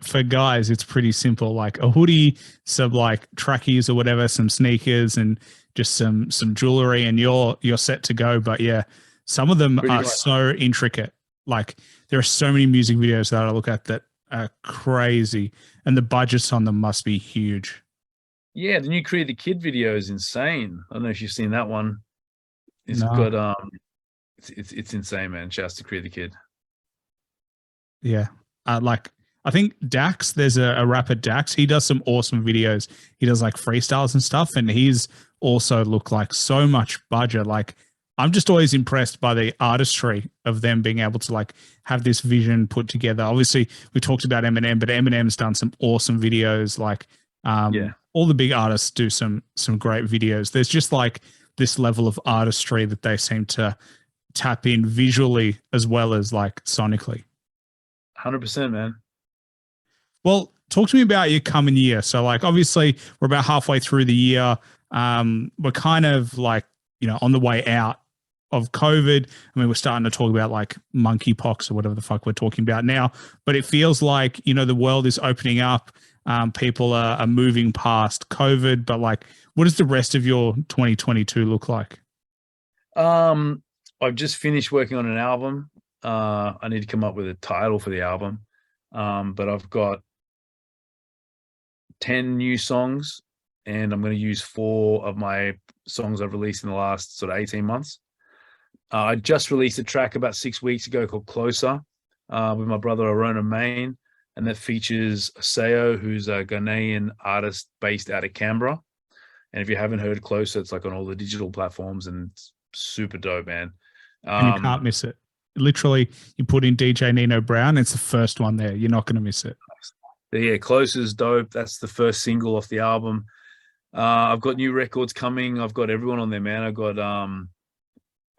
for guys, it's pretty simple, like a hoodie, some like trackies or whatever, some sneakers and just some jewelry and you're set to go. But yeah, some of them Pretty are much. so intricate. Like there are so many music videos that I look at that are crazy and the budgets on them must be huge. Yeah, the new Create the Kid video is insane. I don't know if you've seen that one. It's No. got it's insane, man. Shouts to Create the Kid. Yeah. Like I think Dax, there's a rapper Dax. He does some awesome videos. He does like freestyles and stuff, and he's also look like so much budget. Like I'm just always impressed by the artistry of them being able to like have this vision put together. Obviously, we talked about Eminem, but Eminem's done some awesome videos. Like Yeah, all the big artists do some great videos. There's just like this level of artistry that they seem to tap in visually as well as like sonically. 100%, man. Well, talk to me about your coming year. So, like, obviously, we're about halfway through the year. We're kind of like, on the way out of COVID. I mean, we're starting to talk about like monkeypox or whatever the fuck we're talking about now. But it feels like, the world is opening up. People are moving past COVID. But, like, what does the rest of your 2022 look like? I've just finished working on an album. I need to come up with a title for the album. But I've got 10 new songs, and I'm going to use 4 of my songs I've released in the last sort of 18 months. I just released a track about 6 weeks ago called Closer with my brother Arona Main, and that features Seo, who's a Ghanaian artist based out of Canberra. And if you haven't heard Closer, it's like on all the digital platforms and it's super dope, man. And you can't miss it. Literally, you put in DJ Nino Brown, it's the first one there. You're not going to miss it. Yeah, Closer's dope. That's the first single off the album. I've got new records coming. I've got everyone on there, man. I've got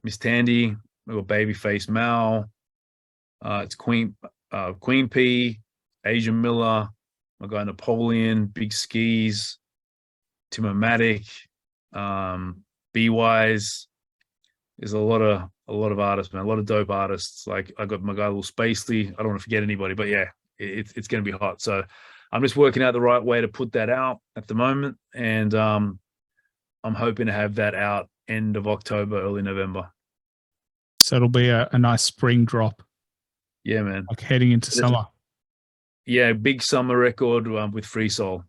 Miss Tandy. I've got Babyface Mal. It's Queen P, Asian Miller, my guy Napoleon, Big Skis, Timomatic, B Wise. There's a lot of artists, man. A lot of dope artists. Like I got my guy Lil Spacely. I don't want to forget anybody, but yeah, it's going to be hot. So I'm just working out the right way to put that out at the moment, and I'm hoping to have that out end of October, early November. So it'll be a nice spring drop. Yeah, man. Like heading into summer. Yeah, big summer record with Free Soul.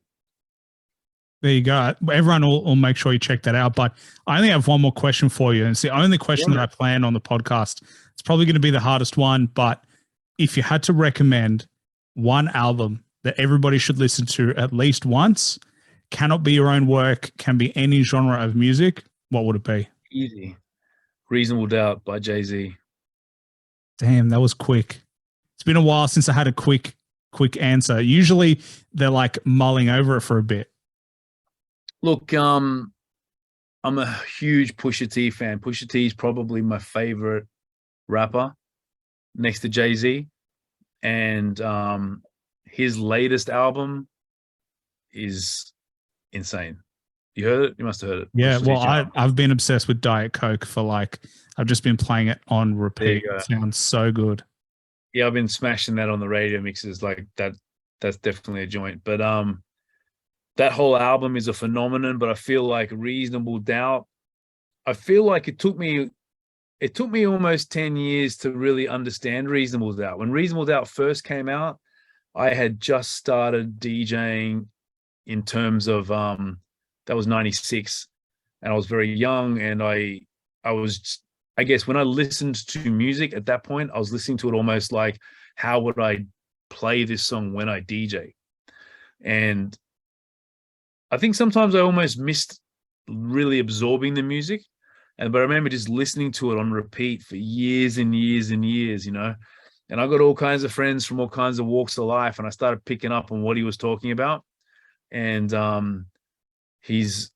There you go. Everyone will make sure you check that out. But I only have one more question for you. And it's the only question that I plan on the podcast. It's probably going to be the hardest one. But if you had to recommend one album that everybody should listen to at least once, cannot be your own work, can be any genre of music, what would it be? Easy. Reasonable Doubt by Jay-Z. Damn, that was quick. It's been a while since I had a quick answer. Usually they're like mulling over it for a bit. Look, I'm a huge Pusha T fan. Pusha T is probably my favorite rapper next to Jay-Z. And his latest album is insane. You heard it? You must have heard it. Yeah, well, I've been obsessed with Diet Coke for like, I've just been playing it on repeat. It sounds so good. Yeah, I've been smashing that on the radio mixes. Like that's definitely a joint. But that whole album is a phenomenon. But I feel like Reasonable Doubt, I feel like it took me almost 10 years to really understand Reasonable Doubt. When Reasonable Doubt first came out, I had just started DJing in terms of that was 96, and I was very young, and I guess when I listened to music at that point, I was listening to it almost like, how would I play this song when I DJ? And I think sometimes I almost missed really absorbing the music. But I remember just listening to it on repeat for years and years and years, And I got all kinds of friends from all kinds of walks of life, and I started picking up on what he was talking about. and his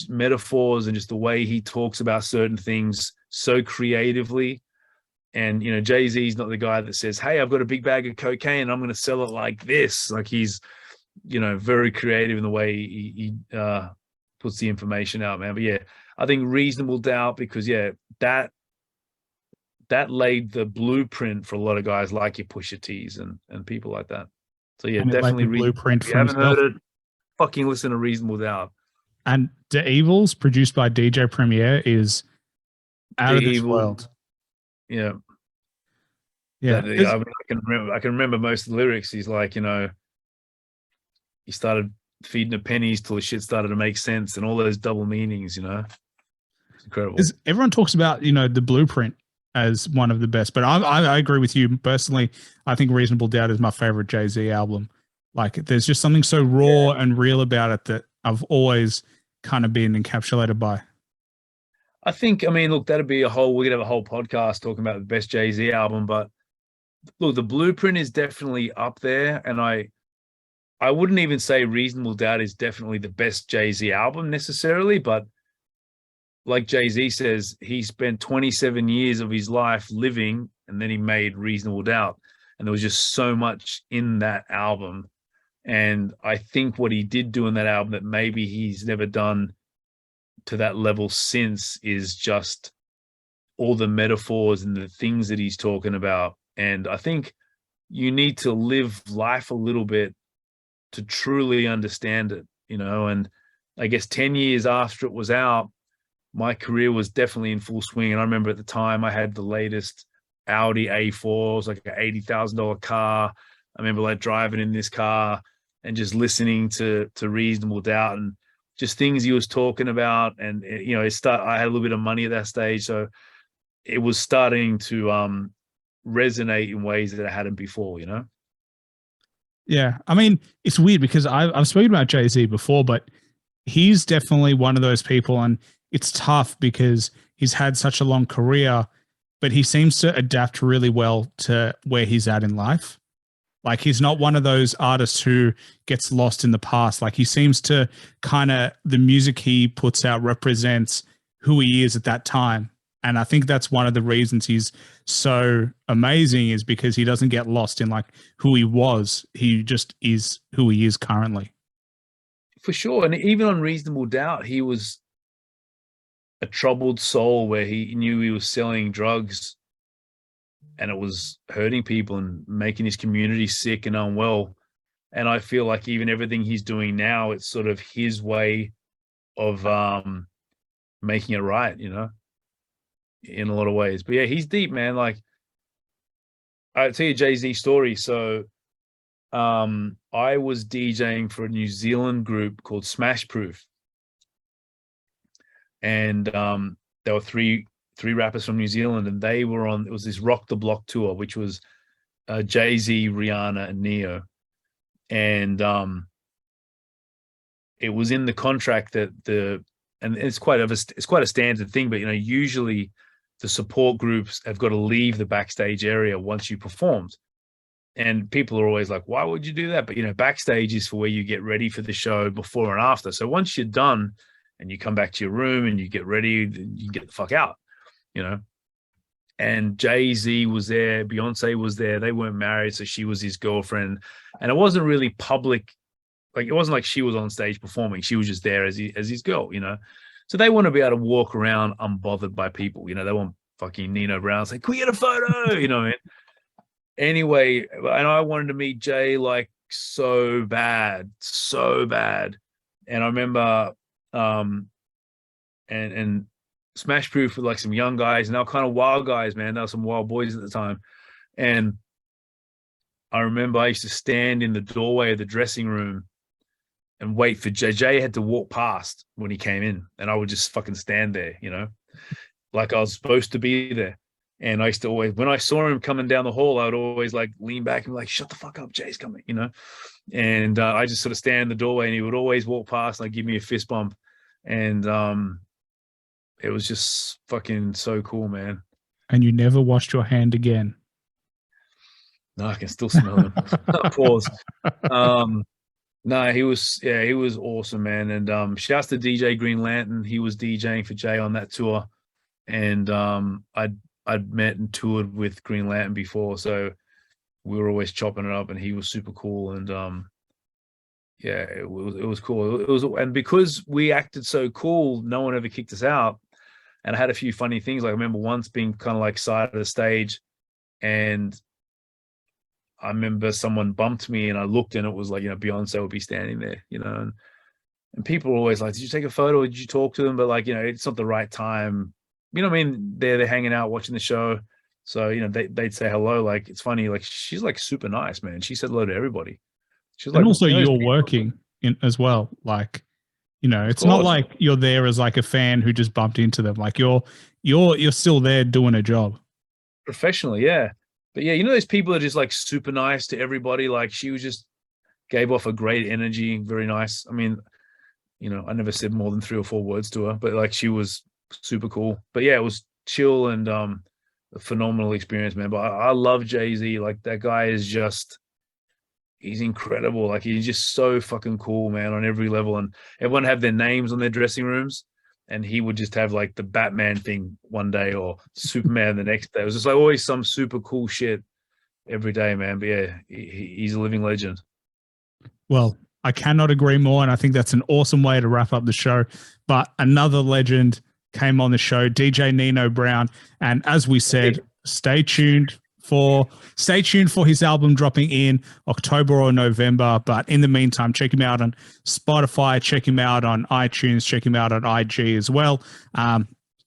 metaphors and just the way he talks about certain things so creatively. And Jay-Z's not the guy that says, hey, I've got a big bag of cocaine, I'm going to sell it like this. Like, he's very creative in the way he puts the information out, man. But yeah, I think Reasonable Doubt, because that laid the blueprint for a lot of guys like your Pusha T's and people like that. So yeah, and definitely blueprint. If you haven't heard it, fucking listen to Reasonable Doubt. And The Evils, produced by DJ Premier, is out of this world. Yeah. Yeah. I can remember most of the lyrics. He's like, he started feeding the pennies till the shit started to make sense, and all those double meanings, It's incredible. Everyone talks about, the blueprint as one of the best, but I agree with you personally. I think Reasonable Doubt is my favorite Jay-Z album. Like, there's just something so raw and real about it that I've always kind of been encapsulated by. I think, look, we're gonna have a whole podcast talking about the best Jay-Z album, but look, the blueprint is definitely up there, and I wouldn't even say Reasonable Doubt is definitely the best Jay-Z album necessarily, but like Jay-Z says, he spent 27 years of his life living, and then he made Reasonable Doubt, and there was just so much in that album. And I think what he did do in that album that maybe he's never done to that level since is just all the metaphors and the things that he's talking about. And I think you need to live life a little bit to truly understand it, and I guess 10 years after it was out, my career was definitely in full swing. And I remember at the time I had the latest Audi A4, it was like an $80,000 car. I remember like driving in this car and just listening to Reasonable Doubt and just things he was talking about. And I had a little bit of money at that stage, so it was starting to resonate in ways that it hadn't before. Yeah, it's weird because I've spoken about Jay-Z before, but he's definitely one of those people, and it's tough because he's had such a long career, but he seems to adapt really well to where he's at in life. Like, he's not one of those artists who gets lost in the past. Like, he seems to the music he puts out represents who he is at that time. And I think that's one of the reasons he's so amazing, is because he doesn't get lost in like who he was. He just is who he is currently. For sure. And even on Reasonable Doubt, he was a troubled soul where he knew he was selling drugs and it was hurting people and making his community sick and unwell. And I feel like even everything he's doing now, it's sort of his way of making it right, in a lot of ways. But yeah, he's deep, man. Like, I'll tell you a Jay-Z story. So I was DJing for a New Zealand group called Smash Proof. And there were three rappers from New Zealand, and they were on, it was this Rock the Block tour, which was Jay-Z, Rhianna, and Neo. And it was in the contract that and it's quite a standard thing, but usually the support groups have got to leave the backstage area once you performed. And people are always like, why would you do that? But backstage is for where you get ready for the show before and after. So once you're done and you come back to your room and you get ready, you get the fuck out, And Jay-Z was there, Beyonce was there. They weren't married, so she was his girlfriend. And it wasn't really public. Like, it wasn't like she was on stage performing. She was just there as his girl, So they want to be able to walk around unbothered by people. They want fucking Nino Brown saying, can we get a photo? What I mean? Anyway, and I wanted to meet Jay like so bad. And I remember and Smash Proof with like some young guys, and they were kind of wild guys, man. They were some wild boys at the time. And I remember I used to stand in the doorway of the dressing room and wait for Jay. Jay had to walk past when he came in, and I would just fucking stand there, like I was supposed to be there. And I used to always, when I saw him coming down the hall, I would always like lean back and be like, shut the fuck up, Jay's coming, And I just sort of stand in the doorway, and he would always walk past and like give me a fist bump. And it was just fucking so cool, man. And you never washed your hand again? No, I can still smell him. Pause. No, he was awesome, man. And shouts to DJ Green Lantern. He was DJing for Jay on that tour. And I'd met and toured with Green Lantern before, so we were always chopping it up, and he was super cool. And yeah, it was cool. It was, and because we acted so cool, no one ever kicked us out. And I had a few funny things. Like I remember once being kind of like side of the stage, and I remember someone bumped me, and I looked, and it was like, Beyonce would be standing there, and people were always like, "Did you take a photo? Or did you talk to them?" But like, it's not the right time. You know what I mean? They're hanging out watching the show, so they'd say hello. Like it's funny. Like she's like super nice, man. She said hello to everybody. She's And like, also you're working in as well. Like, it's not like you're there as like a fan who just bumped into them. Like you're still there doing a job. Professionally, yeah. But yeah, those people are just like super nice to everybody. Like she was just gave off a great energy, very nice. I mean, I never said more than 3 or 4 words to her, but like she was super cool. But yeah, it was chill and a phenomenal experience, man. But I love Jay-Z. Like that guy is just, he's incredible. Like he's just so fucking cool, man, on every level. And everyone have their names on their dressing rooms, and he would just have like the Batman thing one day or Superman the next day. It was just like always some super cool shit every day, man. But yeah, he's a living legend. Well, I cannot agree more, and I think that's an awesome way to wrap up the show. But another legend came on the show, DJ Nino Brown, and as we said, stay tuned for his album dropping in October or November. But in the meantime, check him out on Spotify, check him out on iTunes, check him out on IG as well.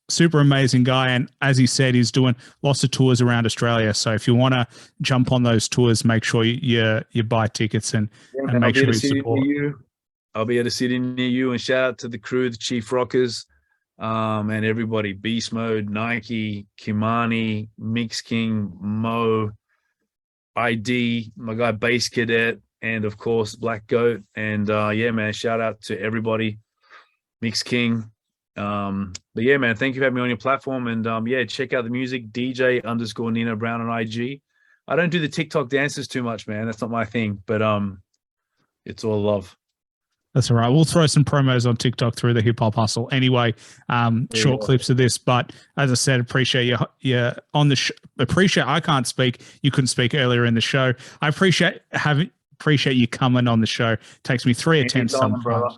Super amazing guy. And as he said, he's doing lots of tours around Australia. So if you want to jump on those tours, make sure you buy tickets and make sure you support. I'll be at a city near you, and shout out to the crew, the Chief Rockers, and everybody, Beast Mode, Nike, Kimani, Mix King, Mo, ID, my guy Bass Cadet, and of course Black Goat. And yeah, man, shout out to everybody, Mix King. But yeah, man, thank you for having me on your platform. And yeah, check out the music, DJ_Nino Brown on IG. I don't do the TikTok dances too much, man. That's not my thing, but it's all love. That's all right. We'll throw some promos on TikTok through the Hip Hop Hustle anyway. Short clips of this, but as I said, appreciate you on the appreciate. I can't speak. You couldn't speak earlier in the show. I appreciate you coming on the show. It takes me 3 attempts sometimes. Brother.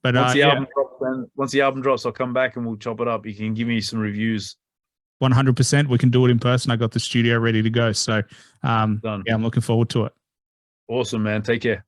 But once the album drops, I'll come back and we'll chop it up. You can give me some reviews. 100%. We can do it in person. I got the studio ready to go. So yeah, I'm looking forward to it. Awesome, man. Take care.